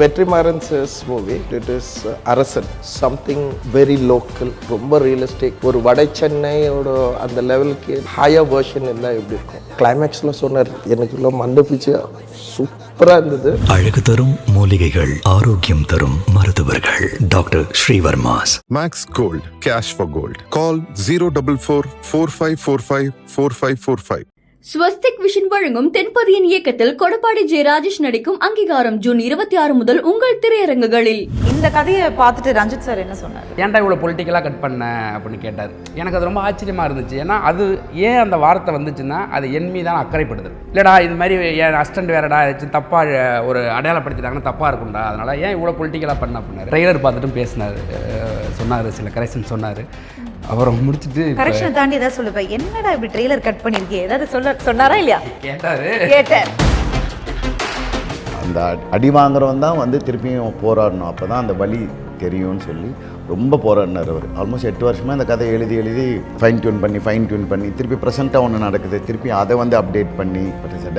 Vetrimaran's movie, it is Arasan, something very local, ரொம்ப realistic. ஒரு வட சென்னையோட அந்த லெவலுக்கு ஹையர் வெர்ஷன் இருந்தால் எப்படி இருக்கும். கிளைமேக்ஸில் சொன்னார், எனக்குள்ள மண்டை பிச்சு சூப்பராக இருந்தது. அழகு தரும் மூலிகைகள், ஆரோக்கியம் தரும் மருத்துவர்கள். Doctor Srivarma's. Max Gold, cash for gold. Call 044-4545-4545. Swastik vision வழங்கும் தென்பதியின் இயக்கத்தில் கொடப்பாடி ஜே ராஜேஷ் நடிக்கும் அங்கீகாரம் ஜூன் 26 முதல் உங்கள் திரையரங்குகளில். இந்த கதையை பார்த்துட்டு ரஞ்சித் சார் என்ன சொன்னார்? ஏன்டா இவ்வளோ பொலிட்டிக்கலாக கட் பண்ண அப்படின்னு கேட்டார். எனக்கு அது ரொம்ப ஆச்சரியமாக இருந்துச்சு. ஏன்னா அது ஏன் அந்த வார்த்தை வந்துச்சுன்னா அது என் மீதான அக்கறைப்படுது. இல்லைடா இது மாதிரி என் அசிஸ்டன்ட் வேறடா ஏதாச்சும் தப்பாக ஒரு அடையாளப்படுத்திட்டாங்கன்னா தப்பாக இருக்கும்டா, அதனால் ஏன் இவ்வளோ பொலிட்டிக்கலாக பண்ண அப்படின்னாரு. ட்ரெய்லர் பார்த்துட்டும் பேசினார், சொன்னார், சில கரெக்ஷன் சொன்னார். அப்புறம் முடிச்சுட்டு கரெக்ஷன் தாண்டி ஏதாவது சொல்லுவேன், என்னடா இப்படி ட்ரெய்லர் கட் பண்ணியிருக்கேன் ஏதாவது சொன்னாரா இல்லையா கேட்டேன். அந்த அடி வாங்குறவன் தான் வந்து திருப்பியும் போராடணும், அப்போ தான் அந்த வலி தெரியும்னு சொல்லி ரொம்ப போராடினார் அவர். ஆல்மோஸ்ட் 8 வருஷமாக அந்த கதை எழுதி ஃபைன் டியூன் பண்ணி திருப்பி ப்ரெசென்ட்டாக ஒன்று நடக்குது, திருப்பி அதை வந்து அப்டேட் பண்ணி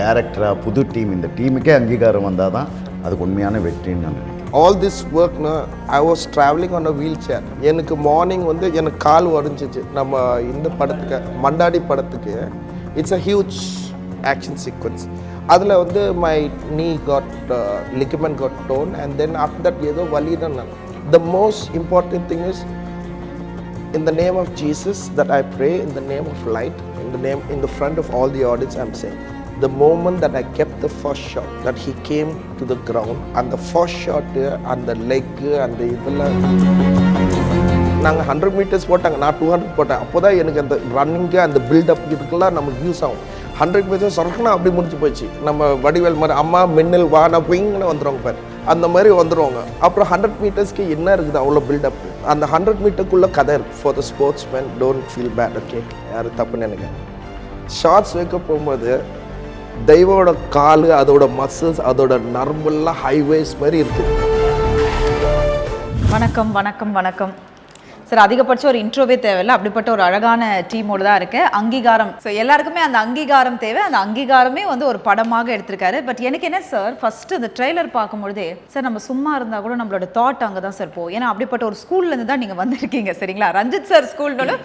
டேரக்டராக புது டீம், இந்த டீமுக்கே அங்கீகாரம் வந்தால் தான் அதுக்கு உண்மையான வெற்றின்னு நான் நினைக்கிறேன். ஆல் திஸ் ஒர்க்னா I was travelling on a wheelchair. எனக்கு மார்னிங் வந்து எனக்கு கால் உடஞ்சிச்சு. நம்ம இந்த படத்துக்கு மண்டாடி படத்துக்கு it's a huge action sequence. அதில் வந்து my knee got ligament got torn and then after that ஏதோ வலி தான். The most important thing is in the name of Jesus that I pray, in the name of light, in the front of all the audience I'm saying, the moment that I kept the first shot, that he came to the ground, and the first shot and the leg and the இதெல்லாம் நாங்கள் 100 meters போட்டாங்க, நான் 200 போட்டேன். அப்போ தான் எனக்கு அந்த running அந்த பில்டப் இதுக்கெல்லாம் நமக்கு யூஸ் ஆகும். 100 meters சொன்னா அப்படி முடிச்சு போச்சு. நம்ம வடிவேல் மாதிரி அம்மா மின்னல் வானா போயிங்கன்னு வந்துடுவாங்க பாரு, அந்த மாதிரி வந்துடுவாங்க. அப்புறம் 100 metersக்கு என்ன இருக்குது அவ்வளோ பில்டப். அந்த 100 meterக்குள்ளே கதை இருக்குது. For the sportsman don't feel bad, okay, யாரும் தப்புன்னு நினைக்கிறேன். ஷார்ட்ஸ் வைக்க போகும்போது தெய்வோட காலு, அதோட மசில்ஸ், அதோட நரம்பெல்லாம் ஹைவேஸ் மாதிரி இருக்குது. வணக்கம் வணக்கம் வணக்கம் சார். அதிகபட்சம் ஒரு இன்ட்ரோவே தேவையில்லை, அப்படிப்பட்ட ஒரு அழகான டீமோடு தான் இருக்கு. அங்கீகாரம், ஸோ எல்லாருக்குமே அந்த அங்கீகாரம் தேவை. அந்த அங்கீகாரமே வந்து ஒரு படமாக எடுத்திருக்காரு. பட் எனக்கு என்ன சார், ஃபர்ஸ்ட் அந்த ட்ரெய்லர் பார்க்கும்பொழுதே சார் நம்ம சும்மா இருந்தால் கூட நம்மளோட தாட் அங்கே தான் சார் போகும். ஏன்னா அப்படிப்பட்ட ஒரு ஸ்கூல்லேருந்து தான் நீங்கள் வந்திருக்கீங்க சரிங்களா, ரஞ்சித் சார் ஸ்கூல்னாலும்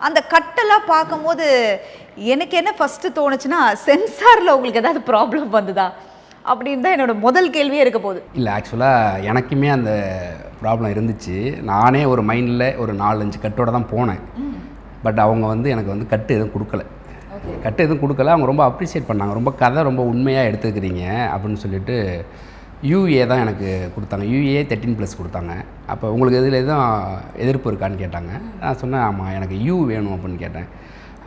அந்த கட்டெல்லாம் பார்க்கும்போது எனக்கு என்ன ஃபஸ்ட்டு தோணுச்சுன்னா, சென்சாரில் உங்களுக்கு ஏதாவது ப்ராப்ளம் வந்துதா அப்படின்னு தான் என்னோட முதல் கேள்வியே இருக்க போகுது. இல்லை, ஆக்சுவலாக எனக்குமே அந்த ப்ராப்ளம் இருந்துச்சு. நானே ஒரு மைண்டில் ஒரு 4-5 கட்டோட தான் போனேன். பட் அவங்க வந்து எனக்கு வந்து கட்டு எதுவும் கொடுக்கல. அவங்க ரொம்ப அப்ரிஷியேட் பண்ணாங்க. ரொம்ப கதை ரொம்ப உண்மையாக எடுத்துக்கிறீங்க அப்படின்னு சொல்லிட்டு யூஏ தான் எனக்கு கொடுத்தாங்க. யூஏ 13+ கொடுத்தாங்க. அப்போ உங்களுக்கு இதில் எதுவும் எதிர்ப்பு இருக்கான்னு கேட்டாங்க. நான் சொன்னேன் ஆமாம் எனக்கு யூ வேணும் அப்படின்னு கேட்டேன்.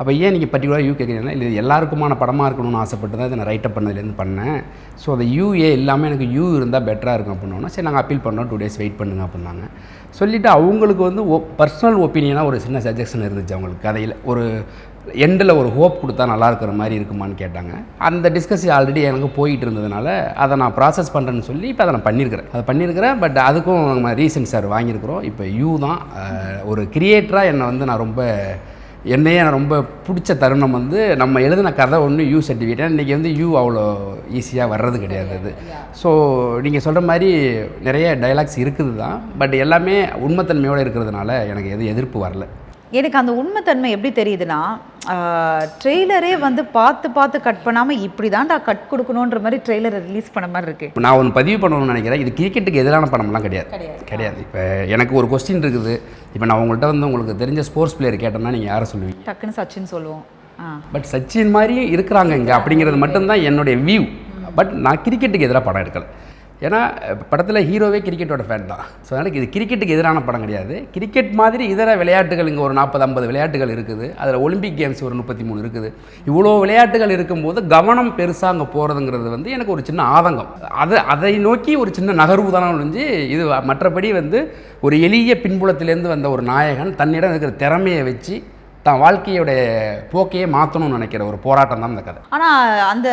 அப்போ ஏன் நீங்கள் பர்டிகுலராக யூ கேட்குறீங்கன்னா, இல்லை எல்லாருக்குமான படமாக இருக்கணும்னு ஆசைப்பட்டு தான் இதை நான் ரைட்டப் பண்ணதுலேருந்து பண்ணேன். ஸோ அந்த யூஏ இல்லாமல் எனக்கு யூ இருந்தால் பெட்டராக இருக்கும் அப்படின்னா, சரி நாங்கள் அப்பீல் பண்ணோம், 2 days வெயிட் பண்ணுங்க அப்படின்னாங்க. சொல்லிவிட்டு அவங்களுக்கு வந்து பர்சனல் ஒப்பீனியனாக ஒரு சின்ன சஜஷன் இருந்துச்சு. அவங்களுக்கு கதையில் ஒரு எண்டில் ஒரு ஹோப் கொடுத்தா நல்லா இருக்கிற மாதிரி இருக்குமான்னு கேட்டாங்க. அந்த டிஸ்கஸ் ஆல்ரெடி எனக்கு போயிட்டு இருந்ததுனால அதை நான் ப்ராசஸ் பண்ணுறேன்னு சொல்லி இப்போ அதை நான் பண்ணியிருக்கிறேன். பட் அதுக்கும் நம்ம ரீசன்ட் சார் வாங்கியிருக்கிறோம். இப்போ யூ தான் ஒரு கிரியேட்டராக என்னை வந்து நான் என்னையே ரொம்ப பிடிச்ச தருணம் வந்து நம்ம எழுதின கதை ஒன்று யூ சர்டிஃபிகேட். ஏன்னா இன்றைக்கி வந்து யூ அவ்வளோ ஈஸியாக வர்றது கிடையாது அது. ஸோ நீங்கள் சொல்கிற மாதிரி நிறைய டைலாக்ஸ் இருக்குது தான், பட் எல்லாமே உண்மைத்தன்மையோடு இருக்கிறதுனால எனக்கு எதிர்ப்பு வரல. எனக்கு அந்த உண்மைத்தன்மை எப்படி தெரியுதுன்னா, ட்ரெய்லரே வந்து பார்த்து கட் பண்ணாமல் இப்படி தான்டா கட் கொடுக்கணுன்ற மாதிரி ட்ரெய்லரை ரிலீஸ் பண்ண மாதிரி இருக்குது. இப்போ நான் ஒன்று பதிவு பண்ணணும்னு நினைக்கிறேன். இது கிரிக்கெட்டுக்கு எதிரான படம்லாம் கிடையாது. இப்போ எனக்கு ஒரு கொஸ்டின் இருக்குது. இப்போ நான் உங்கள்கிட்ட வந்து உங்களுக்கு தெரிஞ்ச ஸ்போர்ட்ஸ் பிளேயர் கேட்டோம்னா நீங்கள் யாரை சொல்லுவீங்க? டக்குன்னு சச்சின் சொல்லுவோம். பட் சச்சின் மாதிரி இருக்கிறாங்க இங்கே அப்படிங்கிறது மட்டும்தான் என்னுடைய வியூ. பட் நான் கிரிக்கெட்டுக்கு எதிராக படம் எடுக்கலை. ஏன்னா படத்தில் ஹீரோவே கிரிக்கெட்டோட ஃபேன் தான். ஸோ அதனால் இது கிரிக்கெட்டுக்கு எதிரான படம் கிடையாது. கிரிக்கெட் மாதிரி இதர விளையாட்டுகள் இங்கே ஒரு 40-50 விளையாட்டுகள் இருக்குது. அதில் ஒலிம்பிக் கேம்ஸ் ஒரு 33 இருக்குது. இவ்வளோ விளையாட்டுகள் இருக்கும்போது கவனம் பெருசாக அங்கே போகிறதுங்கிறது வந்து எனக்கு ஒரு சின்ன ஆதங்கம். அதை நோக்கி ஒரு சின்ன நகர்வு தானே ஒழிஞ்சு இது மற்றபடி வந்து ஒரு எளிய பின்புலத்திலேருந்து வந்த ஒரு நாயகன் தன்னிடம் இருக்கிற திறமையை வச்சு தான் வாழ்க்கையோடைய போக்கையே மாற்றணும்னு நினைக்கிற ஒரு போராட்டம் தான் இந்த கதை. ஆனால் அந்த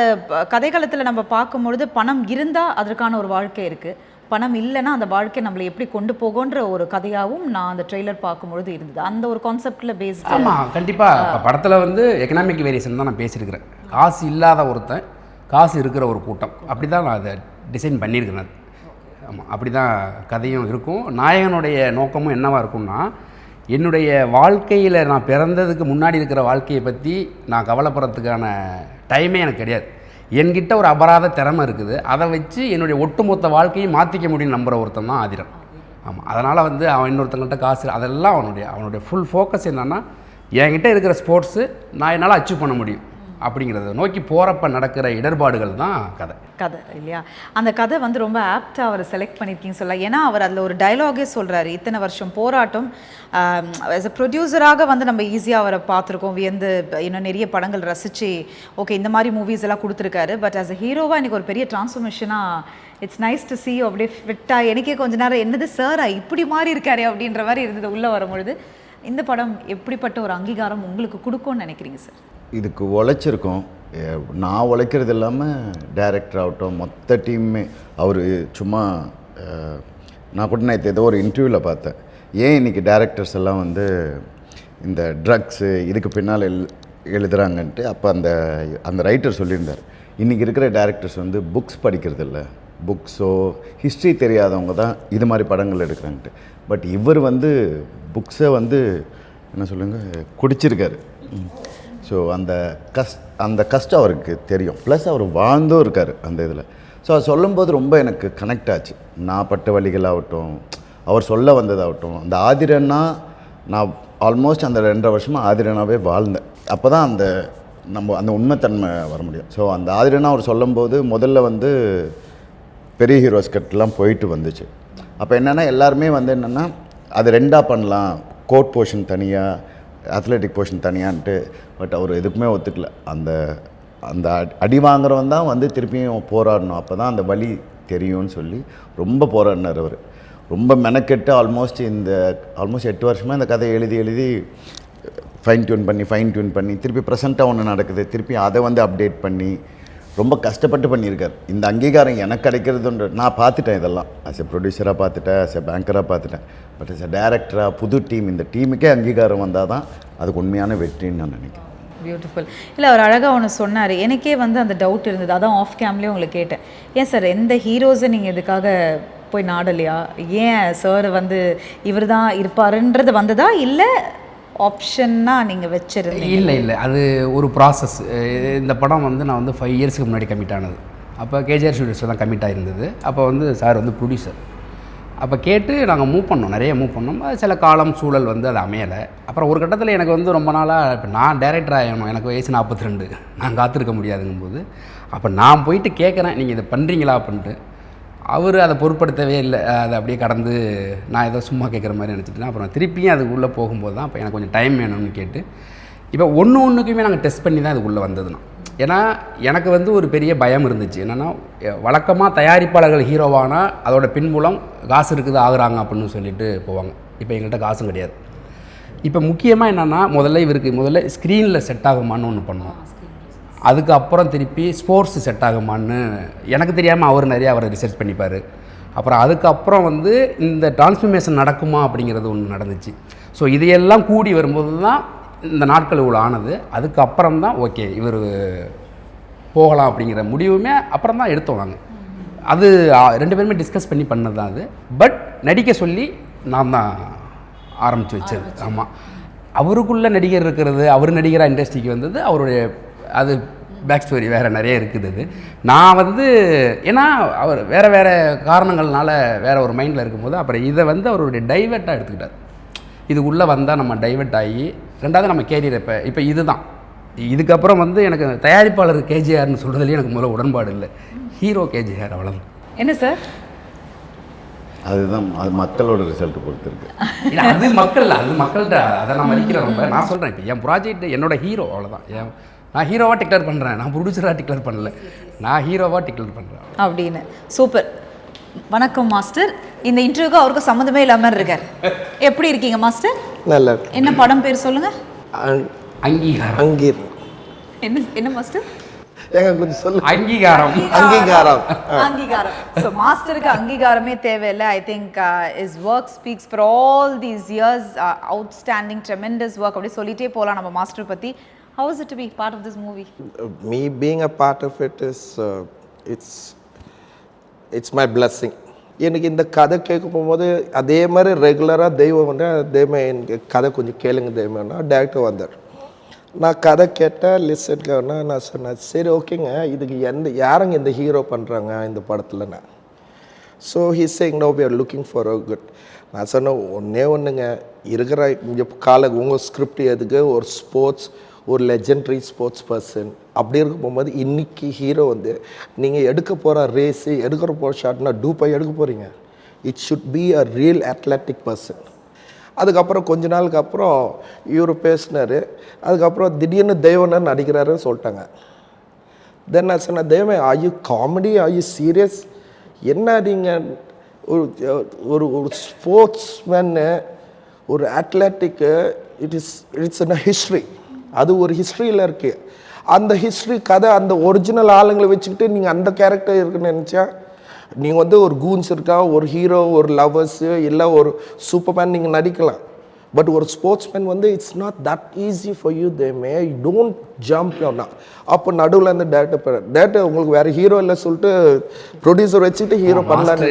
கதைக்களத்தில் நம்ம பார்க்கும்பொழுது பணம் இருந்தால் அதற்கான ஒரு வாழ்க்கை இருக்குது, பணம் இல்லைன்னா அந்த வாழ்க்கை நம்மளை எப்படி கொண்டு போகுன்ற ஒரு கதையாகவும் நான் அந்த ட்ரெய்லர் பார்க்கும்பொழுது இருந்தது. அந்த ஒரு கான்செப்டில் பேஸ்ட். ஆமாம், கண்டிப்பாக. படத்தில் வந்து எக்கனாமிக் வேரியேஷன் தான் நான் பேசியிருக்கிறேன். காசு இல்லாத ஒருத்தன், காசு இருக்கிற ஒரு கூட்டம், அப்படி தான் நான் அதை டிசைன் பண்ணியிருக்கிறேன். ஆமாம், அப்படி தான் கதையும் இருக்கும். நாயகனுடைய நோக்கமும் என்னவாக இருக்கும்னா, என்னுடைய வாழ்க்கையில் நான் பிறந்ததுக்கு முன்னாடி இருக்கிற வாழ்க்கையை பற்றி நான் கவலைப்படுறதுக்கான டைமே எனக்கு கிடையாது. என்கிட்ட ஒரு அபராத திறமை இருக்குது, அதை வச்சு என்னுடைய ஒட்டுமொத்த வாழ்க்கையை மாற்றிக்க முடியும்னு நம்புகிற ஒருத்தன் தான் ஆதிரன். ஆமாம், அதனால் வந்து அவன் இன்னொருத்தங்கள்ட்ட காசு அதெல்லாம் அவனுடைய ஃபுல் ஃபோக்கஸ் என்னென்னா, என்கிட்ட இருக்கிற ஸ்போர்ட்ஸு நான் என்னால் அச்சீவ் பண்ண முடியும் அப்படிங்கிறத நோக்கி போகிறப்ப நடக்கிற இடர்பாடுகள் தான் கதை இல்லையா? அந்த கதை வந்து ரொம்ப ஆப்டாக அவர் செலக்ட் பண்ணியிருக்கீங்க சொல்ல. ஏன்னா அவர் அதில் ஒரு டைலாகே சொல்கிறாரு, இத்தனை வருஷம் போராட்டம். ஆஸ் அ ப்ரொடியூசராக வந்து நம்ம ஈஸியாக அவரை பார்த்துருக்கோம், வியந்து இன்னும் நிறைய படங்கள் ரசித்து ஓகே இந்த மாதிரி மூவிஸ் எல்லாம் கொடுத்துருக்காரு. பட் ஆஸ் அ ஹீரோவாக எனக்கு ஒரு பெரிய டிரான்ஸ்ஃபர்மேஷனாக இட்ஸ் நைஸ் டு see அப்படியே ஃபிட்டாக. எனக்கே கொஞ்ச நேரம் என்னது சாரா இப்படி மாறி இருக்காரு அப்படின்ற மாதிரி இருந்தது உள்ளே வரும்பொழுது. இந்த படம் எப்படிப்பட்ட ஒரு அங்கீகாரம் உங்களுக்கு கொடுக்கும்னு நினைக்கிறீங்க சார்? இதுக்கு உழைச்சிருக்கோம். நான் உழைக்கிறது இல்லாமல் டைரக்டர் ஆகட்டும் மொத்த டீம்மே. அவர் சும்மா நான் கூட நேற்று ஏதோ ஒரு இன்டர்வியூவில் பார்த்தேன், ஏன் இன்றைக்கி டைரக்டர்ஸ் எல்லாம் வந்து இந்த ட்ரக்ஸு இதுக்கு பின்னால் எழுதுகிறாங்கன்ட்டு. அப்போ அந்த ரைட்டர் சொல்லியிருந்தார், இன்றைக்கி இருக்கிற டைரக்டர்ஸ் வந்து புக்ஸ் படிக்கிறது இல்லை, புக்ஸோ ஹிஸ்ட்ரி தெரியாதவங்க தான் இது மாதிரி படங்கள் எடுக்கிறாங்கன்ட்டு. பட் இவர் வந்து புக்ஸை வந்து என்ன சொல்லுங்கள் குடிச்சிருக்காரு. ஸோ அந்த கஷ்டம் அவருக்கு தெரியும். ப்ளஸ் அவர் வாழ்ந்தும் இருக்கார் அந்த இதில். ஸோ அது சொல்லும்போது ரொம்ப எனக்கு கனெக்ட் ஆச்சு. நான் பட்ட வழிகளாகட்டும், அவர் சொல்ல வந்ததாகட்டும். அந்த ஆதிரன்னா நான் ஆல்மோஸ்ட் அந்த 2.5 வருஷமாக ஆதிரனாகவே வாழ்ந்தேன். அப்போ தான் அந்த உண்மைத்தன்மை வர முடியும். ஸோ அந்த ஆதிரனா அவர் சொல்லும்போது முதல்ல வந்து பெரிய ஹீரோஸ் கட்டெலாம் போயிட்டு வந்துச்சு. அப்போ என்னென்னா எல்லாருமே வந்து என்னென்னா அது 2ஆக பண்ணலாம், கோட் போர்ஷன் தனியாக அத்லெட்டிக் போர்ஷன் தனியான்ட்டு. பட் அவர் எதுக்குமே ஒத்துக்கல. அந்த அடி வாங்குறவன் தான் வந்து திருப்பியும் போராடணும், அப்போ தான் அந்த வலி தெரியும்னு சொல்லி ரொம்ப போராடினார் அவர். ரொம்ப மெனக்கெட்டு ஆல்மோஸ்ட் 8 வருஷமாக இந்த கதையை எழுதி ஃபைன் டியூன் பண்ணி திருப்பி ப்ரெசண்ட்டாக ஒன்று நடக்குது, திருப்பி அதை வந்து அப்டேட் பண்ணி ரொம்ப கஷ்டப்பட்டு பண்ணியிருக்கார். இந்த அங்கீகாரம் எனக்கு கிடைக்கிறதுன்ற நான் பார்த்துட்டேன். இதெல்லாம் ஆஸ் எ ப்ரொடியூசராக பார்த்துட்டேன், ஆஸ் எ பேங்கராக பார்த்துட்டேன். பட் ஆஸ் எ டைரக்டராக புது டீம், இந்த டீமுக்கே அங்கீகாரம் வந்தால் தான் அதுக்கு உண்மையான வெற்றின்னு நான் நினைக்கிறேன். பியூட்டிஃபுல். இல்லை அவர் அழகாக ஒன்று சொன்னார், எனக்கே வந்து அந்த டவுட் இருந்தது. அதான் ஆஃப் கேம்லேயே உங்களுக்கு கேட்டேன், ஏன் சார் எந்த ஹீரோஸை நீங்கள் இதுக்காக போய் நாடலையா, ஏன் சார் வந்து இவர் தான் இருப்பாருன்றது வந்ததா, இல்லை ஆப்ஷன்னா நீங்கள் வச்சுருந்தீங்க? இல்லை அது ஒரு ப்ராசஸ். இந்த படம் வந்து நான் வந்து 5 இயர்ஸ்க்கு முன்னாடி கமிட் ஆனது. அப்போ கேஜிஆர் ஸ்டுடியோஸில் தான் கமிட் ஆகிருந்தது. அப்போ வந்து சார் வந்து ப்ரொடியூசர். அப்போ கேட்டு நாங்கள் நிறைய மூவ் பண்ணோம். சில காலம் சூழல் வந்து அது அமையலை. அப்புறம் ஒரு கட்டத்தில் எனக்கு வந்து ரொம்ப நாளாக இப்போ நான் டைரக்டர் ஆகணும், எனக்கு வயசு 42, நான் காத்திருக்க முடியாதுங்கும்போது அப்போ நான் போயிட்டு கேட்குறேன், நீங்கள் இதை பண்ணுறீங்களா அப்படின்ட்டு. அவர் அதை பொருட்படுத்தவே இல்லை. அதை அப்படியே கடந்து நான் ஏதோ சும்மா கேட்குற மாதிரி நினச்சிட்டேன். அப்புறம் திருப்பியும் அதுக்குள்ளே போகும்போது தான் அப்போ எனக்கு கொஞ்சம் டைம் வேணும்னு கேட்டு இப்போ ஒன்றுக்குமே நாங்கள் டெஸ்ட் பண்ணி தான் இதுக்குள்ளே வந்ததுன்னா. ஏன்னா எனக்கு வந்து ஒரு பெரிய பயம் இருந்துச்சு. என்னென்னா வழக்கமாக தயாரிப்பாளர்கள் ஹீரோவானால் அதோட பின்புலம் காசு இருக்குது ஆகுறாங்க அப்படின்னு சொல்லிட்டு போவாங்க. இப்போ எங்கள்கிட்ட காசும் கிடையாது. இப்போ முக்கியமாக என்னென்னா முதல்ல ஸ்க்ரீனில் செட் ஆகுமான்னு ஒன்று பண்ணுவோம். அதுக்கப்புறம் திருப்பி ஸ்போர்ட்ஸ் செட் ஆகுமான்னு எனக்கு தெரியாமல் அவரை ரிசர்ச் பண்ணிப்பார். அப்புறம் அதுக்கப்புறம் வந்து இந்த டிரான்ஸ்ஃபர்மேஷன் நடக்குமா அப்படிங்கிறது ஒன்று நடந்துச்சு. ஸோ இதையெல்லாம் கூடி வரும்போது தான் இந்த நாட்கள் இவ்வளோ ஆனது. அதுக்கப்புறம் தான் ஓகே இவர் போகலாம் அப்படிங்கிற முடிவுமே அப்புறம் தான் எடுத்தோம் நாங்கள். அது 2 பேருமே டிஸ்கஸ் பண்ணி பண்ணது தான் அது. பட் நடிக்க சொல்லி நான் தான் ஆரம்பித்து வச்சது. ஆமாம், அவருக்குள்ளே நடிகர் இருக்கிறது, அவர் நடிகராக இண்டஸ்ட்ரிக்கு வந்தது அவருடைய அது பேக் ஸ்டோரி வேறு நிறைய இருக்குது. அது நான் வந்து ஏன்னா அவர் வேறு காரணங்கள்னால வேறு ஒரு மைண்டில் இருக்கும்போது அப்புறம் இதை வந்து அவருடைய டைவர்ட்டாக எடுத்துக்கிட்டார். இதுக்குள்ளே வந்தால் நம்ம டைவர்ட் ஆகி 2வது நம்ம கேரியர் இப்போ இதுதான். இதுக்கப்புறம் வந்து எனக்கு தயாரிப்பாளர் கேஜிஆர்னு சொல்கிறதுலேயே எனக்கு முதல்ல உடன்பாடு இல்லை. ஹீரோ கேஜிஆர் அவ்வளோதான். என்ன சார்? அதுதான் அது மக்களோட ரிசல்ட் பொறுத்து இருக்கு. அது மக்கள்கிட்ட அதை நான் மதிக்கிறேன் ரொம்ப. நான் சொல்கிறேன் இப்போ என் ப்ராஜெக்ட் என்னோட ஹீரோ அவ்வளோதான். நான் ஹீரோவாக டிக்ளேர் பண்ணுறேன், நான் ப்ரொடியூசராக டிக்ளேர் பண்ணல, நான் ஹீரோவாக டிக்ளேர் பண்ணுறேன் அப்படின்னு. சூப்பர். வணக்கம் மாஸ்டர். இந்த இன்டர்வியூக்கு அவருக்கு சம்மந்தமே இல்லாமல் இருக்கார். எப்படி இருக்கீங்க மாஸ்டர்? நல்லா இருக்கு. என்ன படம் பேர் சொல்லுங்க? அங்கீகாரம். என்ன மாஸ்டர்? கொஞ்சம் சொல்லு. அங்கீகாரம். ஸோ மாஸ்டருக்கு அங்கீகாரமே தேவையில்லை. I think is work speaks for all these years. Outstanding tremendous work அப்படி சொல்லிட்டே போகலாம் நம்ம மாஸ்டர் பற்றி. How is it to be part of this movie? Me being a part of it is it's my blessing. எனக்கு இந்த கதை கேட்க போகும்போது அதே மாதிரி ரெகுலராக தெய்வம் வந்து தெய்வம் எனக்கு கதை கொஞ்சம் கேளுங்க தெய்வம்னா டேரக்டர் வந்தார். நான் கதை கேட்டேன், லிசன்காரனா நான் சொன்னேன், சரி ஓகேங்க, இதுக்கு யாருங்க இந்த ஹீரோ பண்ணுறாங்க இந்த படத்தில்னா. So he's saying no we are looking for a good. நான் சொன்னேன், ஒன்றுங்க இருக்கிற இங்கே உங்கள் ஸ்கிரிப்ட் எதுக்கு, ஒரு ஸ்போர்ட்ஸ், ஒரு லெஜெண்டரி ஸ்போர்ட்ஸ் பர்சன் அப்படி இருக்க போகும்போது இன்றைக்கி ஹீரோ வந்து நீங்கள் எடுக்க போகிற ரேஸு எடுக்கிற போகிற ஷாட்னா டூப்பாக எடுக்க போகிறீங்க. It should be a real athletic person. அதுக்கப்புறம் கொஞ்ச நாளுக்கு அப்புறம் இவர் பேசினார். அதுக்கப்புறம் திடீர்னு தெய்வம்னு நடிக்கிறாருன்னு சொல்லிட்டாங்க. தென் நான் சொன்னேன், தெய்வம் are you comedy, are you serious? என்ன நீங்கள் ஒரு ஒரு ஸ்போர்ட்ஸ்மேனு, ஒரு அத்லெட்டிக்கு, இட்ஸ் இன் அ ஹிஸ்ட்ரி. அது ஒரு ஹிஸ்ட்ரியில் இருக்குது. அந்த ஹிஸ்ட்ரி கதை அந்த ஒரிஜினல் ஆளுங்களை வச்சுக்கிட்டு நீங்கள் அந்த கேரக்டர் இருக்குன்னு நினச்சா நீங்கள் வந்து ஒரு கூன்ஸ் இருக்கா, ஒரு ஹீரோ, ஒரு லவ்வர்ஸு, இல்லை ஒரு சூப்பர்மேன் நீங்கள் நடிக்கலாம். பட் ஒரு ஸ்போர்ட்ஸ்மேன் வந்து it's not that easy for you. They may don't jump யோனா. அப்போ நடுவில் அந்த டேரக்டர் உங்களுக்கு வேறு ஹீரோ இல்லை சொல்லிட்டு ப்ரொடியூசர் வச்சுட்டு ஹீரோ பண்ணலான்னு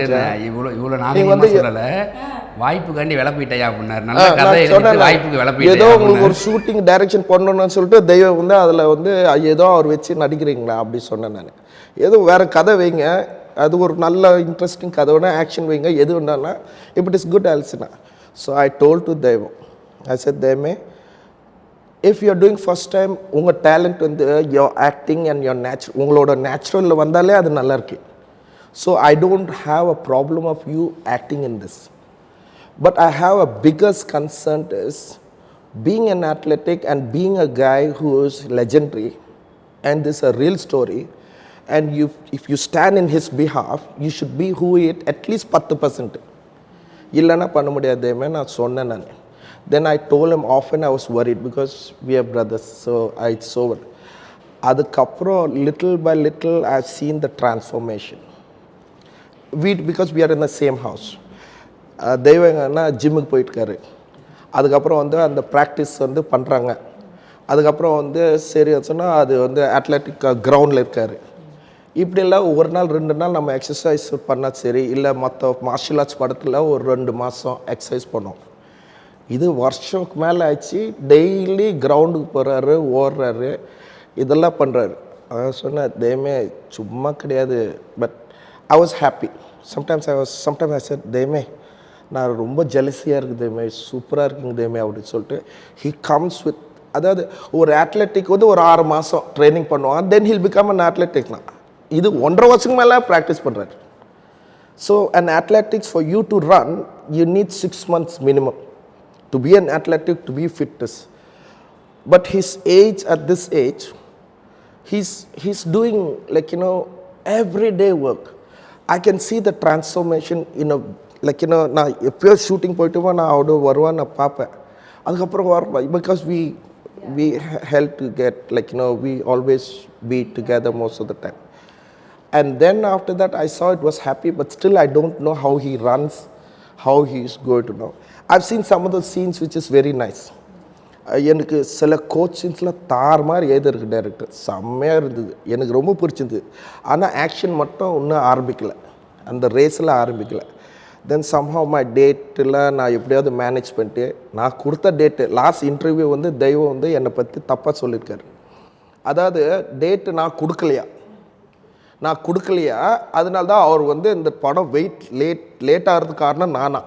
இவ்வளோ நாங்கள் வந்து சொல்லலை, வாய்ப்புக்காண்டி வில போயிட்டையா அப்படின்னாரு. நல்ல கதை வாய்ப்புக்கு வில போயிட்டு ஏதோ உங்களுக்கு ஒரு ஷூட்டிங் டைரக்ஷன் பண்ணணும்னு சொல்லிட்டு தெய்வம் வந்து அதில் வந்து ஏதோ அவர் வச்சு நடிக்கிறீங்களா அப்படி சொன்னேன் நான். ஏதோ வேறு கதை வைங்க, அது ஒரு நல்ல இன்ட்ரெஸ்டிங் கதை வேணா, ஆக்ஷன் வைங்க, எது வேணாலும் இப் இட் இஸ் குட் ஆல்சினா. ஸோ ஐ டோல்ட் டு தெய்வம், ஐ செட் தெய்வமே, if you are doing first time உங்கள் டேலண்ட் வந்து யோர் ஆக்டிங் அண்ட் யோர் உங்களோட நேச்சுரலில் வந்தாலே அது நல்லா இருக்கு. So I don't have a problem of you acting in this. But I have a biggest concern is being an athletic and being a guy who is legendary, and this is a real story, and if you stand in his behalf, you should be who he is, at least 10%. இல்லைன்னா பண்ண முடியாதுமே நான் சொன்னேன் நான். Then I told him often I was worried because we are brothers, so it's over. அதுக்கப்புறம் little by little I've seen the transformation. Because we are in the same house. தெய்வங்கன்னா ஜிம்முக்கு போயிட்டுருக்காரு. அதுக்கப்புறம் வந்து அந்த ப்ராக்டிஸ் வந்து பண்ணுறாங்க. அதுக்கப்புறம் வந்து சரி சொன்னால் அது வந்து அத்லெட்டிக் கிரவுண்டில் இருக்கார். இப்படிலாம் ஒரு நாள் 2 நாள் நம்ம எக்ஸசைஸ் பண்ணால் சரி, இல்லை மற்ற மார்ஷியல் ஆர்ட்ஸ் படத்தில் ஒரு 2 மாதம் எக்ஸசைஸ் பண்ணோம். இது வருஷத்துக்கு மேலே ஆச்சு. டெய்லி கிரவுண்டுக்கு போகிறாரு, ஓடுறாரு, இதெல்லாம் பண்ணுறாரு. அதான் சொன்னேன், தெய்வமே சும்மா கிடையாது. But I was happy. Sometimes I said, தெய்வமே நான் ரொம்ப ஜெலஸியாக இருக்குது தெய்வமே, சூப்பராக இருக்குங்க தெய்வமே அப்படின்னு சொல்லிட்டு ஹி கம்ஸ் வித், அதாவது ஒரு அத்லெட்டிக் வந்து ஒரு 6 மாதம் ட்ரைனிங் பண்ணுவான், தென் ஹில் பிகம் அன் அத்லெட்டிக்னா. இது 1.5 வருஷத்துக்கு மேலே ப்ராக்டிஸ் பண்ணுறாரு. So an athletics for you to run you need 6 months minimum to be an athletic, to be fitness. But his age, at this age he's doing like, you know, everyday work. I can see the transformation in a, like, you know, நான் எப்பயோ shooting போயிட்டுமா நான் அவடு வருவான் நான் பார்ப்பேன். அதுக்கப்புறம் வருவேன் because we help to get, like, you know, we always be together most of the time. And then after that I saw it was happy, but still I don't know how he runs, how he is going to know. I've seen some of the scenes which is very nice. எனக்கு சில கோச்சிங்ஸில் தார் மாதிரி எழுதிருக்கு director, செம்மையாக இருந்தது, எனக்கு ரொம்ப பிடிச்சிருந்தது. ஆனால் ஆக்ஷன் மட்டும் இன்னும் ஆரம்பிக்கலை, அந்த ரேஸில் ஆரம்பிக்கலை. தென் சம்ஹவ் மை டேட்டில் நான் எப்படியாவது மேனேஜ் பண்ணிட்டு, நான் கொடுத்த டேட்டு லாஸ்ட் இன்டர்வியூ வந்து தெய்வம் வந்து என்னை பற்றி தப்பாக சொல்லியிருக்காரு. அதாவது டேட்டு நான் கொடுக்கலையா, அதனால தான் அவர் வந்து இந்த படம் லேட் ஆகிறதுக்கு காரணம் நானா.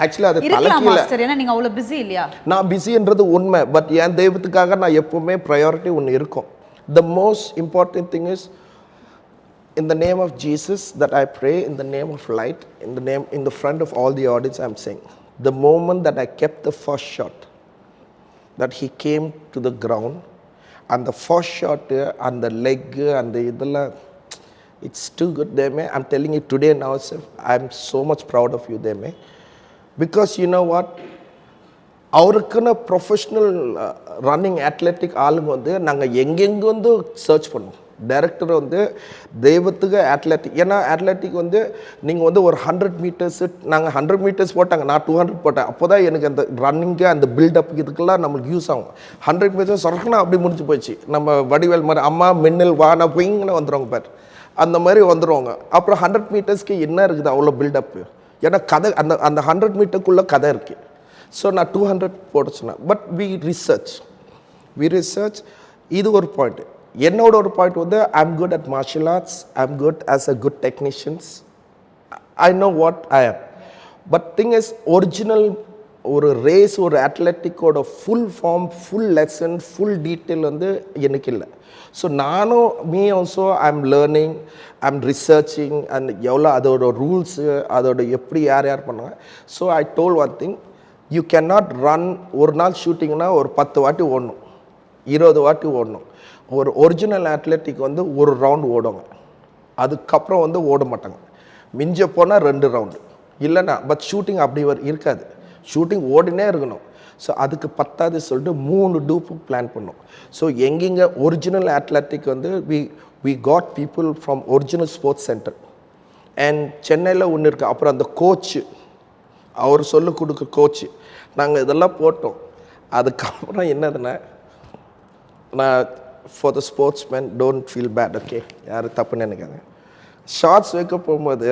ஆக்சுவலி அது தலைக்கீழ, நீங்க அவ்வளவு பிஸி இல்லையா? நான் பிஸின்றது உண்மை, பட் என் தெய்வத்துக்காக நான் எப்பவுமே ப்ரையாரிட்டி ஒன்று இருக்கும். த most important thing is, in the name of Jesus that I pray, in the name of light, in the front of all the audience I'm saying, the moment that I kept the first shot, that he came to the ground, and the first shot and the leg and the idella, it's too good there, man. I'm telling you today now, I'm so much proud of you there, man. Because you know what, அவருக்குன்னு professional running athletic ஆளுங்க வந்து நாங்கள் எங்கெங்கே வந்து search பண்ணுவோம். Director வந்து தெய்வத்துக்கு athletic, ஏன்னா அத்லெட்டிக் வந்து நீங்கள் வந்து ஒரு 100 meters, நாங்கள் 100 meters போட்டாங்க, நான் 200 போட்டேன். அப்போ தான் எனக்கு அந்த ரன்னிங்கு அந்த பில்டப் இதுக்கெல்லாம் நம்மளுக்கு யூஸ் ஆகும். 100 meters சொரக்கணும் அப்படி முடிஞ்சு போச்சு. நம்ம வடிவேல் மாதிரி அம்மா மின்னல் வானா போயிங்கன்னு வந்துடுவாங்க பார், அந்த மாதிரி வந்துடுவாங்க. அப்புறம் 100 மீட்டர்ஸ்க்கு என்ன இருக்குது அவ்வளோ பில்டப்பு, ஏன்னா கதை அந்த அந்த 100 மீட்டருக்குள்ளே கதை இருக்குது. ஸோ நான் 200 போட சொன்னேன். பட் வி ரிசர்ச் இது ஒரு பாயிண்ட். என்னோட ஒரு பாயிண்ட் வந்து I'm good at martial arts, I'm good as a good technicians, I know what I am. But thing is original ஒரு ரேஸ், ஒரு அத்லெட்டிக்கோட full form, full lesson, full detail வந்து எனக்கு இல்லை. ஸோ நானும் also I am learning, I am researching and எவ்வளோ அதோட rules, அதோட எப்படி யார் யார் பண்ணாங்க. So I told one thing, you can not run. ஒரு நாள் ஷூட்டிங்னா ஒரு 10 வாட்டி ஓடணும், 20 வாட்டி ஓடணும். ஒரு ஒரிஜினல் அத்லெட்டிக் வந்து ஒரு ரவுண்ட் ஓடுவாங்க, அதுக்கப்புறம் வந்து ஓட மாட்டாங்க. மிஞ்ச போனால் 2 ரவுண்டு இல்லைன்னா. பட் ஷூட்டிங் அப்படி இருக்காது, ஷூட்டிங் ஓடினே இருக்கணும். ஸோ அதுக்கு பத்தாது சொல்லிட்டு 3 டூப்பு பிளான் பண்ணோம். ஸோ எங்கெங்கே ஒரிஜினல் அத்லெட்டிக் வந்து we got people from original sports centre and சென்னையில் ஒன்று இருக்குது. அப்புறம் அந்த கோச்சு, அவர் சொல்லிக் கொடுக்க கோச்சு, நாங்கள் இதெல்லாம் போட்டோம். அதுக்கப்புறம் என்னதுன்னா, நான் for the sportsman don't feel bad, okay, யாரும் தப்புன்னு நினைக்காங்க. ஷார்ட்ஸ் வைக்க போகும்போது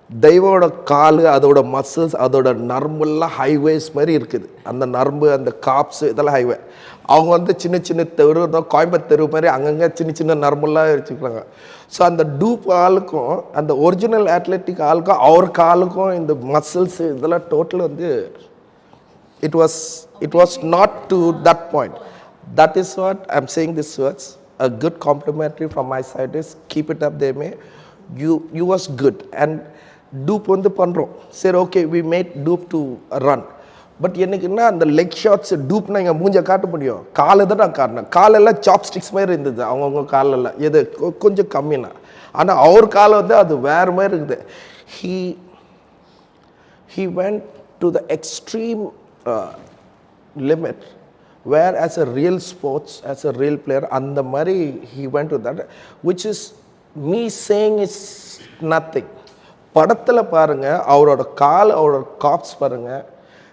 தெய்வோட கால், அதோட மசில்ஸ், அதோட நரம்புலாம் ஹைவேஸ் மாதிரி இருக்குது. அந்த நரம்பு, அந்த காப்ஸு, இதெல்லாம் ஹைவே. அவங்க வந்து சின்ன சின்ன தெரு தான், கோயம்புத்தூர் மாதிரி அங்கங்கே சின்ன சின்ன நரம்புலாம் வச்சுக்கிறாங்க. ஸோ அந்த டூப் ஆளுக்கும் அந்த ஒரிஜினல் அத்லெட்டிக் ஆளுக்கும் அவர் காலுக்கும் இந்த மசில்ஸு இதெல்லாம் டோட்டல் வந்து it was not to that point. That is what I'm saying this words. A good complimentary from my side is keep it up, they may. You was good. And dupe வந்து பண்ணுறோம், சரி okay, we made dupe to run. But எனக்குன்னா அந்த leg shots டூப்னா இங்கே மூஞ்ச காட்ட முடியும், காலை தான் நான் காட்டினேன். காலெல்லாம் சாப்ஸ்டிக்ஸ் மாதிரி இருந்தது அவங்கவுங்க காலெல்லாம், எது கொஞ்சம் கம்மினா. ஆனால் அவர் காலை வந்து அது வேறு மாதிரி இருக்குது. he went to the extreme limit where as a real sports, as a real player, அந்த மாதிரி he went to that, which is me saying is nothing. படத்தில் பாருங்கள், அவரோட கால், அவரோட காப்ஸ் பாருங்கள்.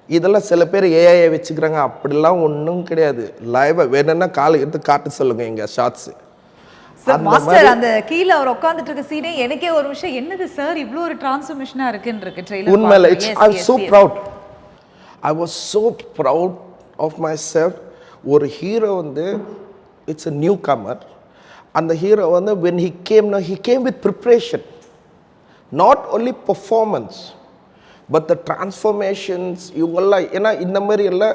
இதெல்லாம் சில பேர் ஏஐ வச்சுக்கிறாங்க, அப்படிலாம் ஒன்றும் கிடையாது. லைவாக வேணும்னா காலை எடுத்து காட்ட சொல்லுங்கள் எங்கள் ஷார்ட்ஸு. மாஸ்டர் அந்த கீழே அவர் உட்கார்ந்துட்டு இருக்க சீனே எனக்கே ஒரு விஷயம், என்னது சார் இவ்வளோ ஒரு டிரான்ஸ்ஃபர்மேஷனாக இருக்குன்னு இருக்கு ட்ரெய்லர். உண்மையில I was so proud, I was so proud of myself. ஒரு ஹீரோ வந்து இட்ஸ் அ நியூ கமர். அந்த ஹீரோ வந்து when he came with preparation. Not only performance, but the transformations. இவங்கெல்லாம் ஏன்னா இந்த மாதிரி எல்லாம்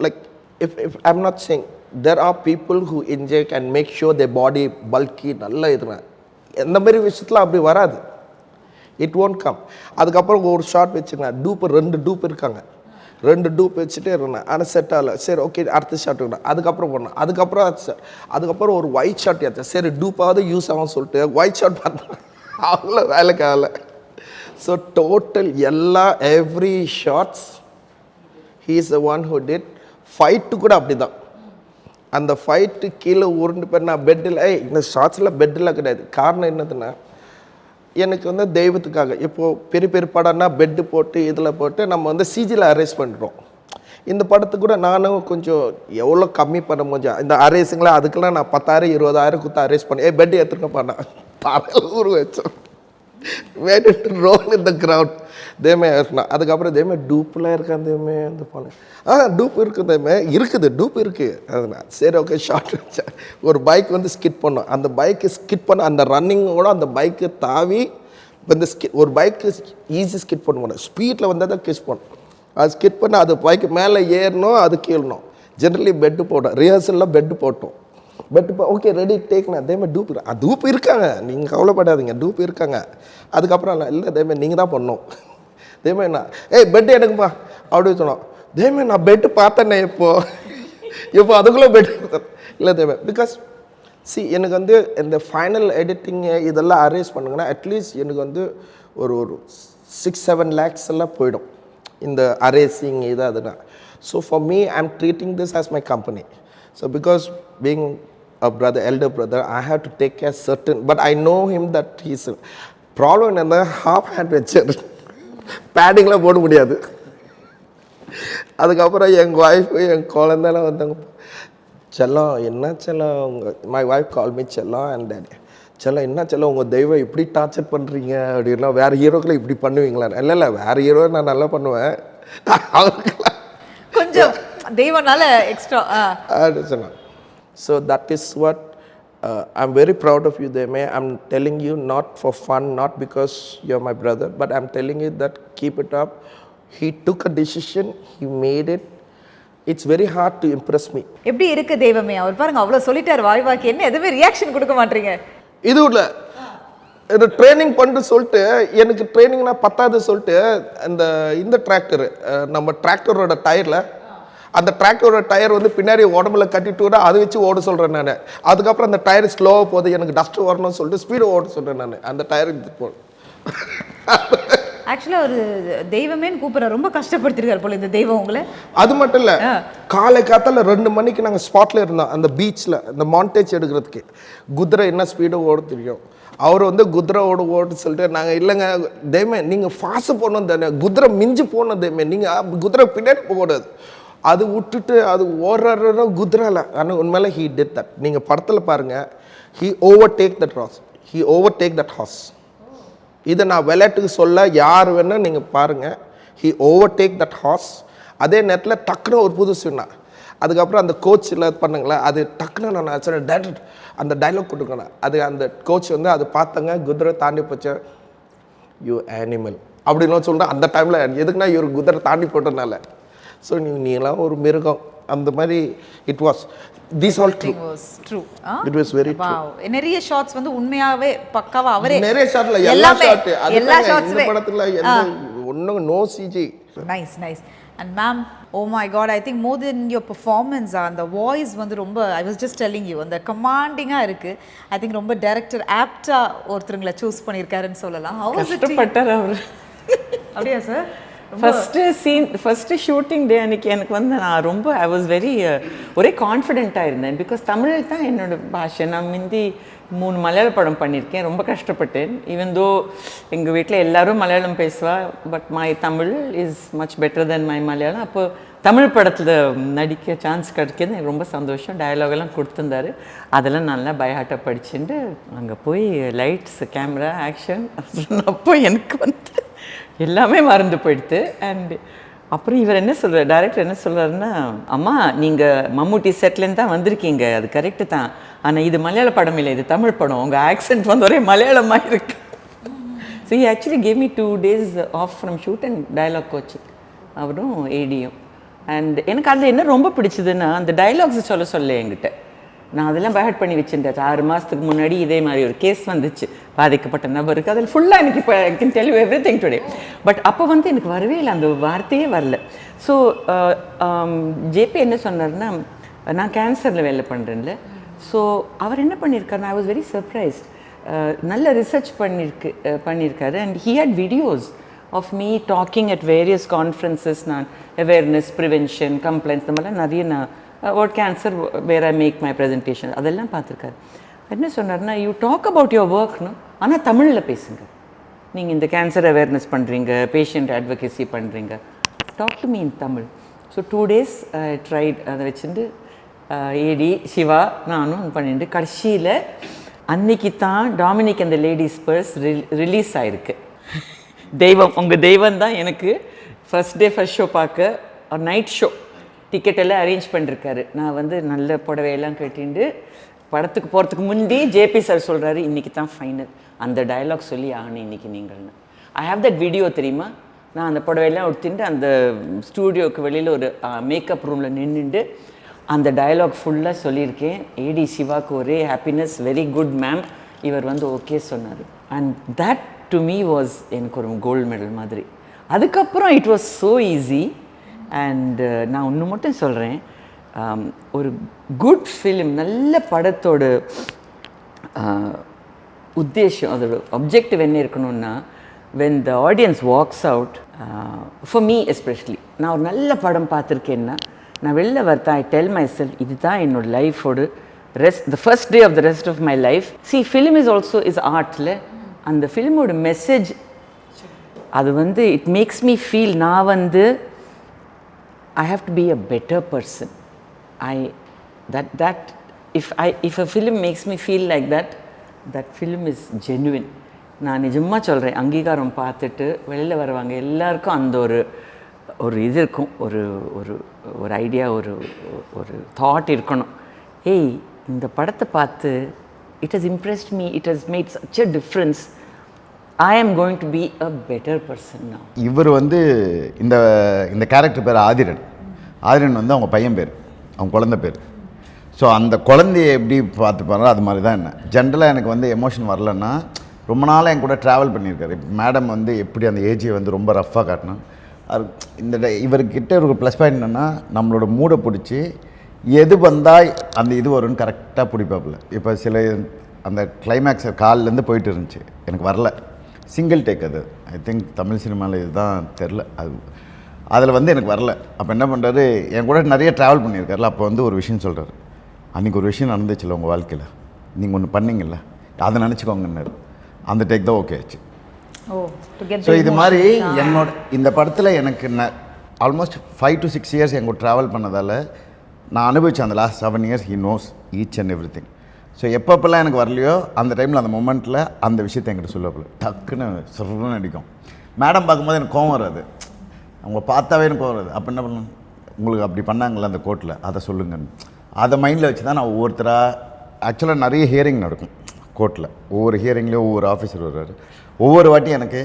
like if I'm not saying, there are people who inject and make sure their body bulky, நல்லா இதுதான். இந்த மாதிரி விஷயத்தில் அப்படி வராது, it won't come. அதுக்கப்புறம் ஒரு ஷார்ட் வச்சுங்க, டூப் 2 டூப் இருக்காங்க, 2 டூப் வச்சுட்டே இருந்தேன். ஆனால் செட் ஆகலை. சரி ஓகே, அடுத்த ஷார்ட் இருக்கணும். அதுக்கப்புறம் பண்ணேன். அதுக்கப்புறம் ஒரு ஒயிட் ஷார்ட் ஏற்றேன். சரி டூப்பாவது யூஸ் ஆகும் சொல்லிட்டு ஒயிட் ஷார்ட் பார்த்தேன், அவ்வளோ வேலைக்கு ஆகலை. ஸோ டோட்டல் எல்லா every shots he is the one who did. Fight கூட அப்படி தான். அந்த ஃபைட்டு கீழே உருண்டு போய் நான் பெட்டில், இந்த ஷார்ட்ஸில் பெட்டில் கிடையாது. காரணம் என்னதுன்னா, எனக்கு வந்து தெய்வத்துக்காக இப்போது பெரிய பெரிய படம்னா பெட்டு போட்டு இதில் போட்டு நம்ம வந்து சிஜியில் அரேஞ்ச் பண்ணுறோம். இந்த படத்துக்கு கூட நானும் கொஞ்சம் எவ்வளோ கம்மி பண்ண முடியும். இந்த அரேஸுங்களா அதுக்கெல்லாம் நான் 10,000 20,000 கொடுத்து அரேஞ்ச் பண்ணேன். பெட்டு எடுத்துருக்க பண்ணேன், ஊர் வச்சோம், made it roll in the ground. தேமே இருக்கணும். அதுக்கப்புறம் தேமே டூப்லாம் இருக்கா, தேமே அந்த போனேன். டூப் இருக்குது டூப் இருக்குது. அதுனா சரி ஓகே, ஷார்ட் வச்சேன். ஒரு பைக் வந்து ஸ்கிட் பண்ணோம். அந்த பைக்கு ஸ்கிட் பண்ண அந்த ரன்னிங்கோட அந்த பைக்கு தாவி வந்து ஒரு பைக்கு ஈஸி ஸ்கிட் பண்ண முடியும், ஸ்பீடில் வந்தால் தான் கிஸ் பண்ணும். அது ஸ்கிட் பண்ண அது பைக்கு மேலே ஏறணும், அது கீழணும். ஜென்ரலி பெட்டு போட்டோம், ரிஹர்சல்லாம் பெட்டு போட்டோம். பெட்டு ஓகே ரெடி டேக்னா அதேமாதிரி டூப் இருக்காங்க, நீங்கள் கவலைப்படாதீங்க, டூப் இருக்காங்க. அதுக்கப்புறம் இல்லை தேமே நீங்கள் தான் பண்ணோம். தேமே நான் பெட்டு எடுக்குப்பா அப்படி சொன்னோம். தேமே நான் பெட்டு பார்த்தேன்னே இப்போ அதுக்குள்ளே பெட்டு இல்லை தேமே. பிகாஸ் எனக்கு வந்து இந்த ஃபைனல் எடிட்டிங்கு இதெல்லாம் அரேஞ்ச் பண்ணுங்கன்னா அட்லீஸ்ட் எனக்கு வந்து ஒரு 6-7 lakhs எல்லாம் போயிடும் இந்த அரேசிங் இது அதுனா. So for me I am treating this as my company. So because being a brother, elder brother, I have to take care certain, but I know him that he's problem என்னன்னா half hand வச்சு பேடிங்லாம் போட முடியாது. அதுக்கப்புறம் எங்கள் wife என் குழந்தைலாம் வந்தாங்க, செல்லம் என்ன செல்லம், மை ஒய்ஃப் கால் மீ செல்லம் அண்ட் டேடி. செல்லம் என்ன செல்லம் உங்கள் தெய்வம் இப்படி டார்ச்சர் பண்ணுறீங்க அப்படின்னா வேறு ஹீரோக்களை இப்படி பண்ணுவீங்களா? இல்லை வேறு ஹீரோ நான் நல்லா பண்ணுவேன், அவருக்கெல்லாம் கொஞ்சம் தெய்வம்னால எக்ஸ்ட்ரா அப்படின்னு சொன்னான். So that is what I'm very proud of you, Deme. I'm telling you not for fun, not because you're my brother, but I'm telling you that keep it up. He took a decision, he made it. It's very hard to impress me. எப்படி இருக்கு தெய்வமே? அவர் பாருங்க அவ்வளோ சொல்லிட்டார் வாய் walkie, என்ன எதுவுமே reaction கொடுக்க மாட்டீங்க. இது இல்லை, இது ட்ரைனிங் பண்ணிட்டு சொல்லிட்டு எனக்கு ட்ரைனிங்னா பத்தாது சொல்லிட்டு இந்த டிராக்டரு நம்ம டிராக்டரோட டயரில் அந்த டிராக்டரோட டயர் வந்து பின்னாடி உடம்புல கட்டிட்டு வர அதை வச்சு ஓட சொல்கிறேன் நான். அதுக்கப்புறம் அந்த டயர் ஸ்லோவாக போகுது, எனக்கு டஸ்ட்டு வரணும்னு சொல்லிட்டு ஸ்பீடு ஓட சொல்கிறேன் நான் அந்த டயருக்கு போ. ஆக்சுவலாக ஒரு தெய்வமேன்னு கூப்பிட்ற ரொம்ப கஷ்டப்படுத்திருக்காரு போல இந்த தெய்வம் உங்களை. அது மட்டும் இல்லை, காலை காத்தால 2 மணிக்கு நாங்கள் ஸ்பாட்டில் இருந்தோம் அந்த பீச்சில் இந்த மாண்டேஜ் எடுக்கிறதுக்கு. குதிரை என்ன ஸ்பீடு ஓட தெரியும், அவர் வந்து குதிரை ஓடு சொல்லிட்டு நாங்கள் இல்லைங்க தெய்வமே நீங்கள் ஃபாஸ்ட்டு போகணும் தானே, குதிரை மிஞ்சி போகணும் தெய்வமே, நீங்கள் குதிரை பின்னாடி போகக்கூடாது. அது விட்டுட்டு அது ஓடுற குதிரைல. ஆனால் உண்மையில ஹீ டிட் தட். நீங்கள் படத்தில் பாருங்கள், ஹீ ஓவர்டேக் தட் ஹார்ஸ். இதை நான் விளையாட்டுக்கு சொல்ல, யார் வேணால் நீங்கள் பாருங்கள், ஹீ ஓவர்டேக் தட் ஹார்ஸ். அதே நேரத்தில் டக்குன்னு ஒரு புது சொன்னான். அதுக்கப்புறம் அந்த கோச் இல்லை பண்ணுங்களா, அது டக்குன்னு நான் சொன்னேன் டேரக்டர் அந்த டைலாக் கொடுக்கணும். அது அந்த கோச் வந்து அது பார்த்தாங்க, குதிரை தாண்டி போச்சு, யூ ஆனிமல் அப்படின்னு சொல்கிறேன். அந்த டைமில் எதுக்குன்னா இவர் குதிரை தாண்டி போட்டனால. ஸோ நீங்களாம் ஒரு மிருகம் அந்த மாதிரி. It was this all true. It was very true. நிறைய ஷாட்ஸ் வந்து உண்மையாவே பக்காவா அவரே நிறைய ஷாட்ல எல்லா ஷாட்ஸ் இந்த படத்துல ஒன்னும் no CG. Nice nice. And ma'am, oh my God, I think more then your performance அந்த வாய்ஸ் வந்து ரொம்ப, I was just telling you, அந்த கமாண்டிங்காக இருக்குது. ஐ திங்க் ரொம்ப டைரக்டர் ஆப்டாக ஒருத்தருங்களை சூஸ் பண்ணியிருக்காருன்னு சொல்லலாம். கஷ்டப்பட்டார் அவர். அப்படியா சார்? ஃபஸ்ட்டு ஷூட்டிங் டே அன்றைக்கி எனக்கு வந்து நான் ரொம்ப ஐ வாஸ் வெரி ஒரே கான்ஃபிடென்ட்டாக இருந்தேன். பிகாஸ் தமிழ் தான் என்னோடய பாஷை. நான் முந்தி 3 மலையாள படம் பண்ணியிருக்கேன், ரொம்ப கஷ்டப்பட்டேன். ஈவன் தோ எங்கள் வீட்டில் எல்லோரும் மலையாளம் பேசுவா, but my Tamil is much better then my Malayalam. அப்போ தமிழ் படத்தில் நடிக்க சான்ஸ் கிடைக்கிறது எனக்கு ரொம்ப சந்தோஷம். டயலாகெல்லாம் கொடுத்துருந்தாரு, அதெல்லாம் நல்லா பைஹார்ட்டாக படிச்சுட்டு அங்கே போய் லைட்ஸ் கேமரா ஆக்ஷன் அப்போ எனக்கு வந்து எல்லாமே மறந்து போயிடுது. அண்ட் அப்புறம் இவர் என்ன சொல்கிறார், டைரக்டர் என்ன சொல்கிறாருன்னா, அம்மா நீங்கள் மம்முட்டி செட்லேருந்து தான் வந்திருக்கீங்க, அது கரெக்டு தான், ஆனால் இது மலையாள படம் இல்லை, இது தமிழ் படம், உங்கள் ஆக்சென்ட் வந்து ஒரே மலையாளமாக இருக்கு. So he actually gave me 2 days off from shoot and dialogue coaching, அவரும் ஏடியும். அண்ட் எனக்கு அதில் என்ன ரொம்ப பிடிச்சதுன்னா, அந்த டைலாக்ஸ் சொல்ல என்கிட்ட நான் அதெல்லாம் பேட் பண்ணி வச்சுருந்தேன். 6 மாதத்துக்கு முன்னாடி இதே மாதிரி ஒரு கேஸ் வந்துச்சு, பாதிக்கப்பட்ட நபருக்கு. அதில் ஃபுல்லாக எனக்கு இப்போ I can tell you every thing today. But அப்போ வந்து எனக்கு வரவே இல்லை, அந்த வார்த்தையே வரல. ஸோ ஜேபி என்ன சொன்னார்னா, நான் கேன்சரில் வேலை பண்ணுறேன்ல, ஸோ அவர் என்ன பண்ணியிருக்காருன்னா, ஐ வாஸ் வெரி சர்ப்ரைஸ்ட். நல்ல ரிசர்ச் பண்ணியிருக்காரு. And he had videos of me talking at various conferences. நான் அவேர்னஸ், ப்ரிவென்ஷன், கம்ப்ளைண்ட்ஸ் இந்த மாதிரிலாம் நிறைய நான் about cancer where I make my presentation அதெல்லாம் பார்த்துருக்காரு. என்ன சொன்னார்னா, யூ டாக் அபவுட் யுவர் ஒர்க்னு, ஆனால் தமிழில் பேசுங்க. நீங்கள் இந்த கேன்சர் அவேர்னஸ் பண்ணுறீங்க, பேஷண்ட் அட்வொகேசி பண்ணுறீங்க, talk to me in Tamil. So 2 days tried அதை வச்சுட்டு ஏடி சிவா நானும் பண்ணிட்டு கடைசியில் அன்னைக்கு தான் டாமினிக் அந்த லேடிஸ் பர்ஸ் ரிலீஸ் ஆகிருக்கு. தெய்வம், உங்கள் தெய்வம் தான் எனக்கு ஃபஸ்ட் டே ஃபஸ்ட் ஷோ பார்க்க ஒரு நைட் ஷோ டிக்கெட் எல்லாம் அரேஞ்ச் பண்ணிருக்காரு. நான் வந்து நல்ல புடவையெல்லாம் கட்டிண்டு படத்துக்கு போகிறதுக்கு முந்தி ஜேபி சார் சொல்கிறாரு, இன்றைக்கி தான் ஃபைனல், அந்த டயலாக் சொல்லி ஆகணும் இன்றைக்கி நீங்கள்னு. ஐ ஹாவ் தட் வீடியோ தெரியுமா? நான் அந்த புடவையெல்லாம் எடுத்துட்டு அந்த ஸ்டூடியோவுக்கு வெளியில் ஒரு மேக்கப் ரூமில் நின்றுட்டு அந்த டயலாக் ஃபுல்லாக சொல்லியிருக்கேன். ஏடி சிவாக்கு ஒரே ஹாப்பினஸ், வெரி குட் மேம், இவர் வந்து ஓகே சொன்னார். And that to me was எனக்கு ஒரு கோல்டு மெடல் மாதிரி. அதுக்கப்புறம் it was so easy. And நான் ஒன்று மட்டும் சொல்கிறேன், ஒரு குட் ஃபிலிம், நல்ல படத்தோட உத்தேசம், அதோட அப்ஜெக்டிவ் என்ன இருக்கணும்னா, when the audience walks out, for me especially, நான் ஒரு நல்ல படம் பார்த்துருக்கேன்னா நான் வெளில வரத்தா ஐ டெல் மை செல்ஃப், இதுதான் என்னோட லைஃபோட the first day of the rest of my life. See, film is also is artல, அந்த ஃபிலிமோட மெசேஜ் அது வந்து இட் மேக்ஸ் மீ ஃபீல், நான் வந்து I have to be a better person. If a film makes me feel like that, that film is genuine. நான் நிஜமாக சொல்கிறேன், அங்கீகாரம் பார்த்துட்டு வெளியில் வருவாங்க எல்லாருக்கும் அந்த ஒரு இது இருக்கும், ஒரு ஒரு ஒரு ஐடியா, ஒரு ஒரு தாட் இருக்கணும். ஏய், இந்த படத்தை பார்த்து it has impressed me, it has made such a difference, I am going to be a better person now. இவர் வந்து இந்த கேரக்டர் பேர் ஆதிரன். ஆதிரன் வந்து அவங்க பையன் பேர், அவங்க குழந்தை பேர். ஸோ அந்த குழந்தைய எப்படி பார்த்துப்பாரோ அது மாதிரி தான் என்ன. ஜென்ரலாக எனக்கு வந்து எமோஷன் வரலன்னா, ரொம்ப நாளாக என் கூட ட்ராவல் பண்ணியிருக்காரு. மேடம் வந்து எப்படி அந்த ஏஜை வந்து ரொம்ப ரஃப்பாக காட்டினா, அது இவர்கிட்ட ஒரு ப்ளஸ் பாயிண்ட் என்னென்னா, நம்மளோட மூடை பிடிச்சி எது வந்தால் அந்த இது வரும்னு கரெக்டாக பிடிப்பாப்புல. இப்போ சில அந்த கிளைமேக்ஸ் காலிலேருந்து போயிட்டு இருந்துச்சு, எனக்கு வரல, சிங்கிள் டேக். அது ஐ திங்க் தமிழ் சினிமாவில் இதுதான் தெரில, அது அதில் வந்து எனக்கு வரல. அப்போ என்ன பண்ணுறாரு, என் கூட நிறைய ட்ராவல் பண்ணியிருக்காருல, அப்போ வந்து ஒரு விஷயம் சொல்கிறார், அன்றைக்கி ஒரு விஷயம் நடந்துச்சுல்ல உங்கள் வாழ்க்கையில், நீங்கள் ஒன்று பண்ணிங்கல்ல, அதை நினச்சிக்கோங்கன்னாரு. அந்த டேக் தான் ஓகே ஆச்சு. ஸோ இது மாதிரி என்னோட இந்த படத்தில் எனக்கு ஆல்மோஸ்ட் 5 to 6 years என் கூட ட்ராவல் பண்ணதால் நான் அனுபவித்தேன். அந்த last 7 years he knows each and every thing. So எப்பப்பெல்லாம் எனக்கு வரலையோ அந்த டைமில் அந்த மொமெண்ட்டில் அந்த விஷயத்தை என்கிட்ட சொல்லப்போல டக்குன்னு சொல்லுன்னு அடிக்கும். மேடம் பார்க்கும்போது எனக்கு கோவம் வராது, அவங்க பார்த்தாவே எனக்கு கோவம் வராது. அப்போ என்ன பண்ணணும், உங்களுக்கு அப்படி பண்ணாங்களே அந்த கோர்ட்டில், அதை சொல்லுங்கன்னு. அதை மைண்டில் வச்சு தான் நான் ஒவ்வொருத்தராக, ஆக்சுவலாக நிறைய ஹியரிங் நடக்கும் கோர்ட்டில், ஒவ்வொரு ஹியரிங்லேயும் ஒவ்வொரு ஆஃபீஸர் வருவார். ஒவ்வொரு வாட்டியும் எனக்கு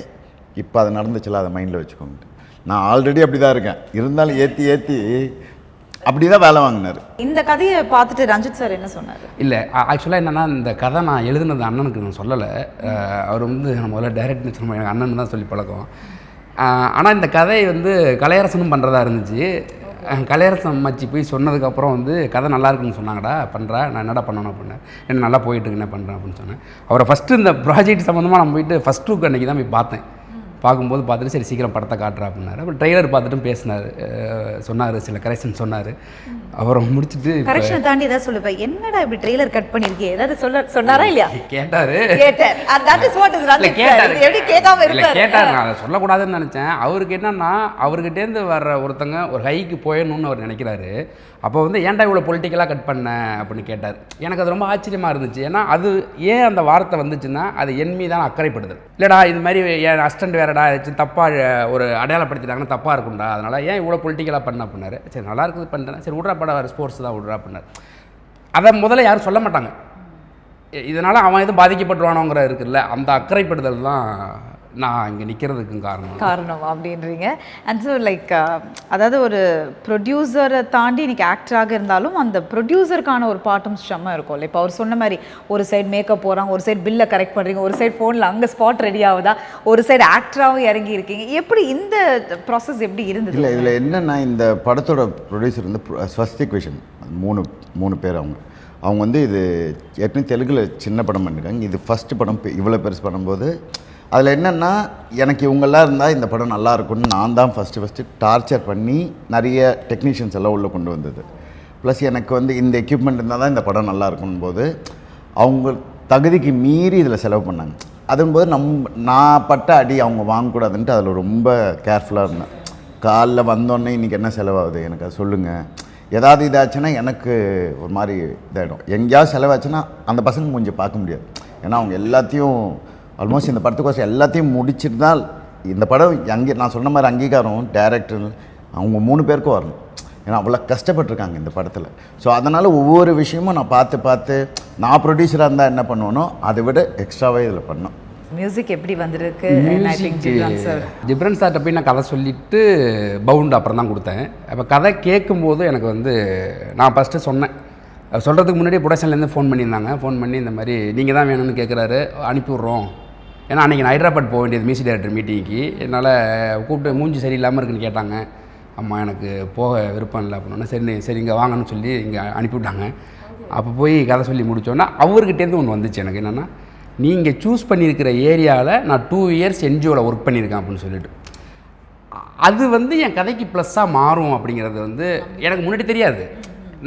இப்போ அது நடந்துச்சுல அதை மைண்டில் வச்சுக்கோங்க. நான் ஆல்ரெடி அப்படி தான் இருக்கேன், இருந்தாலும் ஏற்றி அப்படி தான் வேலை வாங்கினார். இந்த கதையை பார்த்துட்டு ரஞ்சித் சார் என்ன சொன்னார்? இல்லை, ஆக்சுவலாக என்னென்னா, இந்த கதை நான் எழுதுனது அண்ணனுக்கு நான் சொல்லலை. அவர் வந்து முதல்ல டைரக்ட்னு சொன்ன எனக்கு அண்ணன் தான் சொல்லி பழக்கம். ஆனால் இந்த கதை வந்து கலையரசனும் பண்ணுறதா இருந்துச்சு. கலையரசன் அம்மாச்சி போய் சொன்னதுக்கப்புறம் வந்து கதை நல்லா இருக்குன்னு சொன்னாங்கடா, பண்ணுறா, நான் என்னடா பண்ணணும் அப்படின்னேன். என்ன நல்லா போயிட்டுருக்கு, என்ன பண்ணுறேன் அப்படின்னு சொன்னேன். அவரை ஃபஸ்ட்டு இந்த ப்ராஜெக்ட் சம்மந்தமாக நான் போயிட்டு ஃபஸ்ட் லுக் அன்றைக்கி தான் போய் பார்த்தேன். பார்க்கும்போது பார்த்துட்டு சரி சீக்கிரம் படத்தை காட்டுறா அப்படின்னாரு. அப்புறம் ட்ரெய்லர் பார்த்துட்டும் பேசினார், சொன்னார், சில கரெக்ஷன் சொன்னார். அப்புறம் முடிச்சுட்டு கரெக்ஷன் தாண்டி ஏதாவது சொல்லுவேன், என்னடா இப்படி ட்ரெய்லர் கட் பண்ணியிருக்கே ஏதாவது சொன்னாரா இல்லையா? கேட்டார். கேட்டார், நான் அதை சொல்லக்கூடாதுன்னு நினச்சேன். அவருக்கு என்னன்னா, அவர்கிட்டேருந்து வர்ற ஒருத்தங்க ஒரு ஹைக்கு போயணும்னு அவர் நினைக்கிறாரு. அப்போ வந்து ஏன்டா இவ்வளோ பொலிட்டிக்கலாக கட் பண்ண அப்படின்னு கேட்டார். எனக்கு அது ரொம்ப ஆச்சரியமாக இருந்துச்சு. ஏன்னா அது ஏன் அந்த வார்த்தை வந்துச்சுன்னா, அது என் மீதான அக்கறைப்படுதல். இல்லைடா இது மாதிரி என் அசிஸ்டன்ட் வேறடா ஏதாச்சும் தப்பாக ஒரு அடையாளப்படுத்திட்டாங்கன்னா தப்பாக இருக்கும்டா, அதனால் ஏன் இவ்வளோ பொலிட்டிக்கலாக பண்ண அப்படின்னாரு. சரி நல்லா இருக்குது பண்ணுறேன், சரி விட்றா படம் வேறு ஸ்போர்ட்ஸ் தான் விட்றா அப்படின்னாரு. அதை முதல்ல யாரும் சொல்ல மாட்டாங்க. இதனால் அவன் எதுவும் பாதிக்கப்பட்டுருவானோங்கிற இருக்குல்ல, அந்த அக்கறைப்படுதல் தான் நான் இங்கே நிற்கிறதுக்கும் காரணம் அப்படின்றீங்க. அண்ட் ஸோ லைக் அதாவது ஒரு ப்ரொடியூசரை தாண்டி இன்றைக்கி ஆக்டராக இருந்தாலும் அந்த ப்ரொடியூசருக்கான ஒரு பாட்டும் செம்ம இருக்கும்ல. இப்போ அவர் சொன்ன மாதிரி ஒரு சைடு மேக்கப் போகிறாங்க, ஒரு சைடு பில்லை கரெக்ட் பண்ணுறீங்க, ஒரு சைடு ஃபோனில் அங்கே ஸ்பாட் ரெடி ஆகுதா, ஒரு சைடு ஆக்டராகவும் இறங்கி இருக்கீங்க. எப்படி இந்த ப்ராசஸ் எப்படி இருந்தது? இல்லை, இதில் என்னென்னா, இந்த படத்தோட ப்ரொடியூசர் வந்து ஸ்வஸ்திக் விஷன், மூணு பேர். அவங்க வந்து இது ஏற்கனவே தெலுங்கில் சின்ன படம் பண்ணியிருக்காங்க. இது ஃபஸ்ட்டு படம் இவ்வளோ பெருசு பண்ணும்போது அதில் என்னென்னா, எனக்கு இவங்கெல்லாம் இருந்தால் இந்த படம் நல்லா இருக்கும்னு நான் தான் ஃபஸ்ட்டு டார்ச்சர் பண்ணி நிறைய டெக்னீஷியன்ஸ் எல்லாம் உள்ளே கொண்டு வந்தது. ப்ளஸ் எனக்கு வந்து இந்த எக்யூப்மெண்ட் இருந்தால் தான் இந்த படம் நல்லா இருக்கும் போது அவங்க தகுதிக்கு மீறி இதில் செலவு பண்ணாங்க. அதும்போது நான் பட்ட அடி அவங்க வாங்கக்கூடாதுன்ட்டு அதில் ரொம்ப கேர்ஃபுல்லாக இருந்தேன். காலைல வந்தோடனே இன்றைக்கி என்ன செலவாகுது எனக்கு அது சொல்லுங்கள், ஏதாவது இதாச்சுன்னா எனக்கு ஒரு மாதிரி இதாகிடும். எங்கேயாவது செலவாச்சுன்னா அந்த பசங்க கொஞ்சம் பார்க்க முடியாது. ஏன்னா அவங்க எல்லாத்தையும் ஆல்மோஸ்ட் இந்த படத்துக்கோசம் எல்லாத்தையும் முடிச்சுட்டு தான் இந்த படம் நான் சொன்ன மாதிரி அங்கீகாரம் டைரக்டர் அவங்க 3 பேருக்கும் வரணும். ஏன்னா அவ்வளோ கஷ்டப்பட்டுருக்காங்க இந்த படத்தில். ஸோ அதனால் ஒவ்வொரு விஷயமும் நான் பார்த்து நான் ப்ரொடியூசராக இருந்தால் என்ன பண்ணுவேனோ அதை விட எக்ஸ்ட்ராவே இதில் பண்ணோம். மியூசிக் எப்படி வந்திருக்கு? ஜிப்ரன் சார்ட்ட போய் நான் கதை சொல்லிவிட்டு பவுண்ட் அப்புறம் தான் கொடுத்தேன். அப்போ கதை கேட்கும்போது எனக்கு வந்து நான் ஃபஸ்ட்டு சொன்னேன், சொல்கிறதுக்கு முன்னாடி ப்ரொடக்ஷன்லேருந்து ஃபோன் பண்ணியிருந்தாங்க. ஃபோன் பண்ணி இந்த மாதிரி நீங்கள் தான் வேணும்னு கேட்குறாரு, அனுப்பி விட்றோம். ஏன்னா அன்றைக்கி நான் ஹைதராபாத் போக வேண்டியது மியூசிக் டைரக்டர் மீட்டிங்க்கு. என்னால் கூப்பிட்டு மூஞ்சி சரியில்லாமல் இருக்குன்னு கேட்டாங்க. அம்மா எனக்கு போக விருப்பம் இல்லை அப்படின்னா சரி இங்கே வாங்கன்னு சொல்லி இங்கே அனுப்பிவிட்டாங்க. அப்போ போய் கதை சொல்லி முடித்தோன்னா அவர்கிட்டேருந்து ஒன்று வந்துச்சு எனக்கு. என்னென்னா, நீங்கள் சூஸ் பண்ணியிருக்கிற ஏரியாவில் நான் 2 years என்ஜிஓவில் ஒர்க் பண்ணியிருக்கேன் அப்படின்னு சொல்லிட்டு, அது வந்து என் கதைக்கு ப்ளஸ்ஸாக மாறும் அப்படிங்கிறது வந்து எனக்கு முன்னாடி தெரியாது.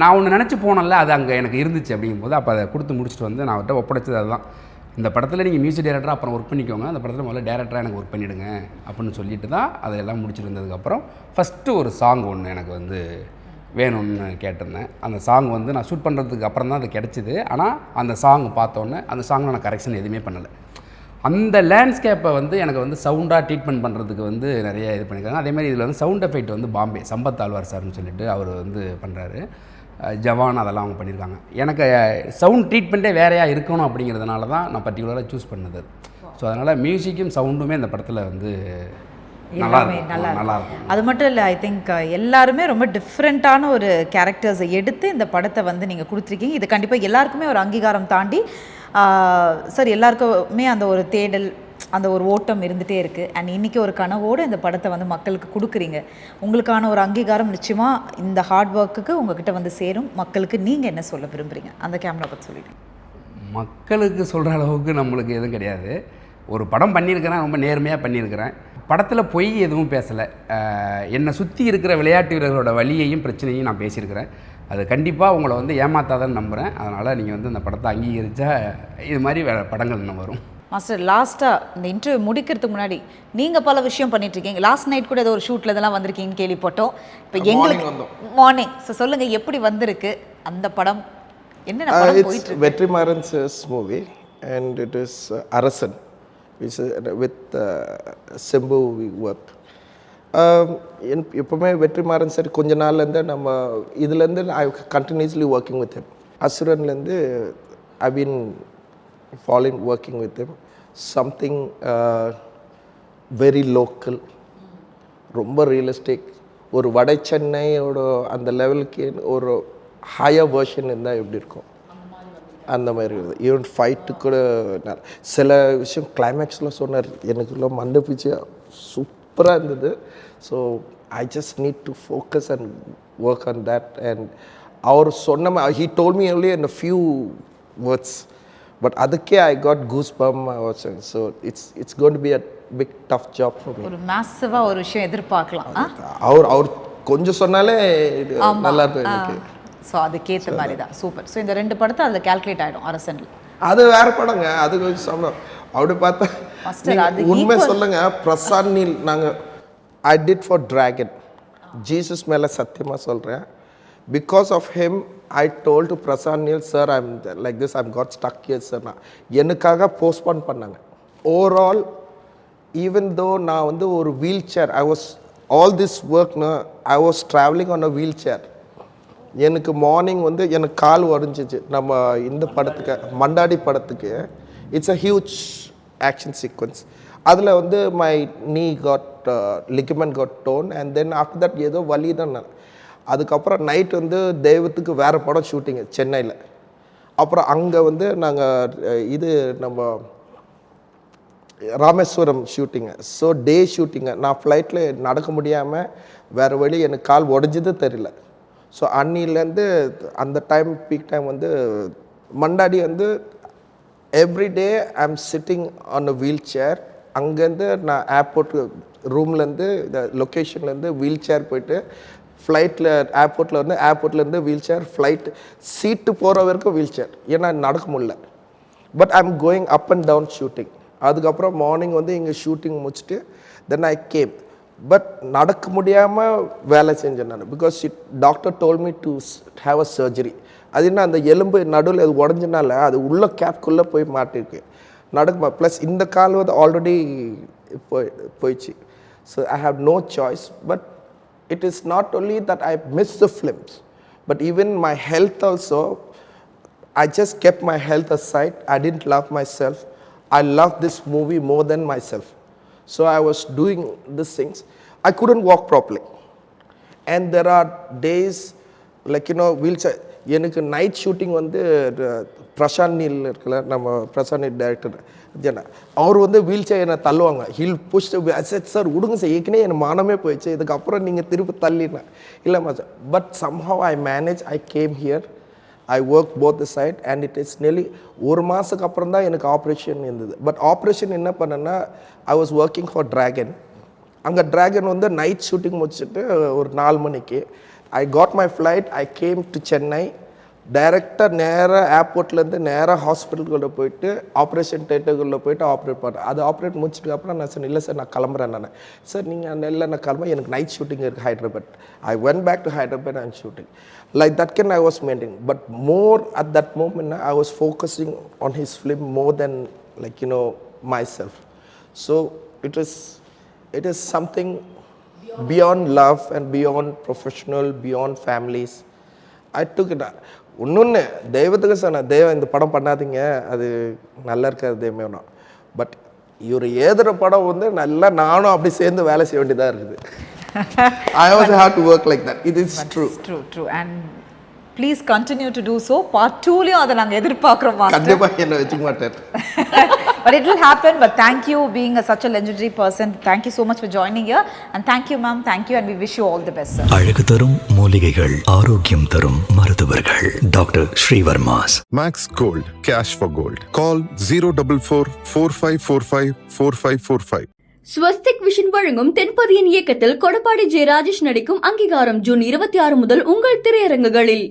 நான் ஒன்று நினச்சி போனேன்ல, அது அங்கே எனக்கு இருந்துச்சு. அப்படிங்கும்போது அப்போ அதை கொடுத்து முடிச்சுட்டு வந்து நான் அவர்கிட்ட ஒப்படைச்சது அதுதான். இந்த படத்தில் நீங்கள் மியூசிக் டைரக்டராக அப்புறம் ஒர்க் பண்ணிக்கோங்க, அந்த படத்தில் முதல்ல டேரக்டராக எனக்கு ஒர்க் பண்ணிவிடுங்க அப்படின்னு சொல்லிட்டு தான் அதையெல்லாம் முடிச்சுட்டு வந்ததுக்கப்புறம் ஃபஸ்ட்டு ஒரு சாங் ஒன்று எனக்கு வந்து வேணும்னு கேட்டிருந்தேன். அந்த சாங் வந்து நான் ஷூட் பண்ணுறதுக்கு அப்புறம் தான் அது கிடச்சிது. ஆனால் அந்த சாங் பார்த்தோன்னே அந்த சாங்கில் நான் கரெக்ஷன் எதுவுமே பண்ணலை. அந்த லேண்ட்ஸ்கேப்பை வந்து எனக்கு வந்து சவுண்டாக ட்ரீட்மெண்ட் பண்ணுறதுக்கு வந்து நிறைய இது பண்ணியிருக்காங்க. அதேமாதிரி இதில் வந்து சவுண்ட் எஃபெக்ட் வந்து பாம்பே சம்பத் ஆழ்வார் சார்னு சொல்லிட்டு அவர் வந்து பண்ணுறாரு. ஜவான் அதெல்லாம் அவங்க பண்ணியிருக்காங்க. எனக்கு சவுண்ட் ட்ரீட்மெண்ட்டே வேறையாக இருக்கணும் அப்படிங்கிறதுனால தான் நான் பர்டிகுலராக சூஸ் பண்ணது. ஸோ அதனால் மியூசிக்கும் சவுண்டுமே இந்த படத்தில் வந்து நல்லா இருக்கும். அது மட்டும் இல்லை, ஐ திங்க் எல்லாருமே ரொம்ப டிஃப்ரெண்ட்டான ஒரு கேரக்டர்ஸை எடுத்து இந்த படத்தை வந்து நீங்கள் கொடுத்துருக்கீங்க. இது கண்டிப்பாக எல்லாருக்குமே ஒரு அங்கீகாரம் தாண்டி சார் எல்லாருக்குமே அந்த ஒரு தேடல், அந்த ஒரு ஓட்டம் இருந்துகிட்டே இருக்குது. அண்ட் இன்றைக்கி ஒரு கனவோடு இந்த படத்தை வந்து மக்களுக்கு கொடுக்குறீங்க. உங்களுக்கான ஒரு அங்கீகாரம் நிச்சயமாக இந்த ஹார்ட் ஒர்க்குக்கு உங்ககிட்ட வந்து சேரும். மக்களுக்கு நீங்கள் என்ன சொல்ல விரும்புகிறீங்க அந்த கேமரா பற்றி சொல்லிட்டு? மக்களுக்கு சொல்கிற அளவுக்கு நம்மளுக்கு எதுவும் கிடையாது. ஒரு படம் பண்ணியிருக்கிறேன், ரொம்ப நேர்மையாக பண்ணியிருக்கிறேன். படத்தில் பொய் எதுவும் பேசலை. என்னை சுற்றி இருக்கிற விளையாட்டு வீரர்களோட வலியையும் பிரச்சனையும் நான் பேசியிருக்கிறேன். அது கண்டிப்பாக உங்களை வந்து ஏமாத்தாதான் நம்புகிறேன். அதனால் நீங்கள் வந்து இந்த படத்தை அங்கீகரித்தா இது மாதிரி படங்கள் இன்னும் வரும். மாஸ்டர், லாஸ்ட்டாக இந்த இன்டர்வியூ முடிக்கிறதுக்கு முன்னாடி நீங்கள் பல விஷயம் பண்ணிட்டுருக்கீங்க. லாஸ்ட் நைட் கூட ஏதோ ஒரு ஷூட்டில் இதெல்லாம் வந்திருக்கீங்கன்னு கேள்விப்பட்டோம். இப்போ எங்களுக்கு மார்னிங் சொல்லுங்கள் எப்படி வந்திருக்கு அந்த படம், என்ன படம் போயிட்டு இருக்கு? Vetrimaaran's movie and it is Arasan with Simbu work. எப்போவுமே வெற்றிமாறன் சார் கொஞ்ச நாள்லேருந்து நம்ம இதுலேருந்து I continuously working with him. அசுரன்லேருந்து I been following working with him. Something very local, ரொம்ப ரியலிஸ்டிக், ஒரு வட சென்னையோட அந்த லெவலுக்கு ஒரு ஹையர் வேர்ஷன் இருந்தால் எப்படி இருக்கும் அந்த மாதிரி இருக்குது. ஈவன் ஃபைட்டு கூட சில விஷயம் கிளைமேக்ஸில் சொன்னார், எனக்குள்ள மண்டை பிச்சு சூப்பராக இருந்தது. So I just need to focus and work on that. And அவர் சொன்ன he told me only in a few words, but அதுக்கே I got goose bump. So it's going to be a big tough job for me. ஒரு மேசிவாக ஒரு விஷயம் எதிர்பார்க்கலாம். அவர் கொஞ்சம் சொன்னாலே நல்லா இருக்கும் எனக்கு. ஸோ அதுக்கேற்ற மாதிரி தான். சூப்பர். ஸோ இந்த 2 படத்தை அதில் கால்குலேட் ஆகிடும் அரசனில். அது வேற படங்க, அது கொஞ்சம் சொன்னோம். அப்படி பார்த்தா உண்மை சொல்லுங்க, பிரசாந்த் நீல் நாங்கள் I did for Dragon. Jesus மேலே சத்தியமாக சொல்கிறேன். Because of him I told to Prashanth Neel, sir I'm like this, I'm got stuck here sir. நான் எனக்காக போஸ்ட்போன் பண்ணாங்க. ஓவரால் ஈவன் தோ நான் வந்து ஒரு wheelchair, I was all this ஒர்க்னா I was travelling on a wheelchair. எனக்கு morning வந்து எனக்கு கால் உடஞ்சிச்சு நம்ம இந்த படத்துக்கு, மண்டாடி படத்துக்கு. It's a huge action sequence. அதில் வந்து my knee got ligament got torn and then after that ஏதோ வலி தான். அதுக்கப்புறம் நைட் வந்து தெய்வத்துக்கு வேறு படம் ஷூட்டிங்கு சென்னையில். அப்புறம் அங்கே வந்து நாங்கள் இது நம்ம Rameswaram shooting. So day shooting. நான் ஃப்ளைட்டில் நடக்க முடியாமல் வேறு வழி எனக்கு கால் உடஞ்சது தெரியல. ஸோ அன்னிலேருந்து அந்த டைம் பீக் டைம் வந்து மண்டாடி வந்து everyday I am sitting on a wheelchair. அங்கேருந்து நான் ஏர்போர்ட் ரூம்லேருந்து இந்த லொக்கேஷன்லேருந்து வீல் சேர் போயிட்டு ஃப்ளைட்டில் ஏர்போர்ட்டில் வந்து ஏர்போர்ட்லேருந்து வீல் சேர், ஃப்ளைட் சீட்டு போகிற வரைக்கும் வீல் சேர், ஏன்னா நடக்க முடியல. But I am going up and down shooting. அதுக்கப்புறம் மார்னிங் வந்து இங்கே ஷூட்டிங் முடிச்சுட்டு தென் ஐ கேம். பட் நடக்க முடியாமல் வேலை செஞ்சேன் நான். Because doctor told me to have a surgery. அது என்ன, அந்த எலும்பு நடுவில் அது உடஞ்சனால அது உள்ள கேப்குள்ளே போய் மாட்டிருக்கு. நடக்குமா ப்ளஸ் இந்த கால் வந்து ஆல்ரெடி போயிடுச்சு. So I have no choice. But it is not only that I miss the films, but even my health also. I just kept my health aside. I didn't love myself. I loved this movie more than myself. So I was doing these things. I couldn't walk properly. And there are days like, you know, wheelchair. எனக்கு night shooting வந்து Prashanth Neil இருக்குல்ல, நம்ம Prashanth Neil director, அவர் வந்து wheel chair என்னை தள்ளுவாங்க. Hill push sir விடுங்க sir, ஏற்கனவே என் மானமே போயிடுச்சு, இதுக்கப்புறம் நீங்கள் திருப்பி தள்ளினேன். இல்லைம்மா sir. But somehow I manage. I came here. I worked both the side and it is nearly ஒரு மாதத்துக்கு அப்புறம் தான் எனக்கு ஆப்ரேஷன் இருந்தது. பட் ஆப்ரேஷன் என்ன பண்ணேன்னா, I was working for dragon. அங்கே ட்ராகன் வந்து நைட் ஷூட்டிங் முடிச்சுட்டு ஒரு 4 மணிக்கு I got my flight. I came to Chennai. டைரெக்டாக நேராக ஏர்போர்ட்லேருந்து நேராக ஹாஸ்பிட்டலுக்குள்ளே போயிட்டு ஆப்ரேஷன் தேட்டருக்குள்ளே போயிட்டு ஆப்ரேட் பண்ணேன். அது ஆப்ரேட் முடிச்சுட்டு அப்புறம் நான் சொன்னேன், இல்லை சார் நான் கிளம்புறேன். சார் நீங்கள் இல்லை நான் கிளம்ப, எனக்கு நைட் ஷூட்டிங் இருக்குது Hyderabad. I went back to Hyderabad and shooting. Like that can I was maintaining, but more at that moment I was focusing on his film more than myself. So it is something beyond love and beyond professional, beyond families. I took it. இன்னொன்று தெய்வத்துக்கு சொன்னேன், தெய்வம் இந்த படம் பண்ணாதீங்க, அது நல்லா இருக்காது தெய்வம். பட் இவர் ஏதுற படம் வந்து நல்லா நானும் அப்படி சேர்ந்து வேலை செய்ய வேண்டியதாக இருக்குது. I also have to work like that. It is true. True. And please continue to do so. Part 2லயும் அதை நாங்க எதிர்பார்க்கிறோம் மாஸ்டர். கண்டிப்பா என்ன வெச்சுக்க மாட்டேன். But it will happen. But thank you being such a legendary person. Thank you so much for joining here. And thank you ma'am. Thank you and we wish you all the best sir. அழகு தரும் மூலிகைகள், ஆரோக்கியம் தரும் மருத்துவர்கள். Doctor Srivarma's. Max Gold, cash for gold. Call 044 4545 4545. Swastik vision வழங்கும் தென்பதியின் இயக்கத்தில் கொடப்பாடி ஜெ ராஜேஷ் நடிக்கும் அங்கீகாரம் ஜூன் 26 முதல் உங்கள் திரையரங்குகளில்.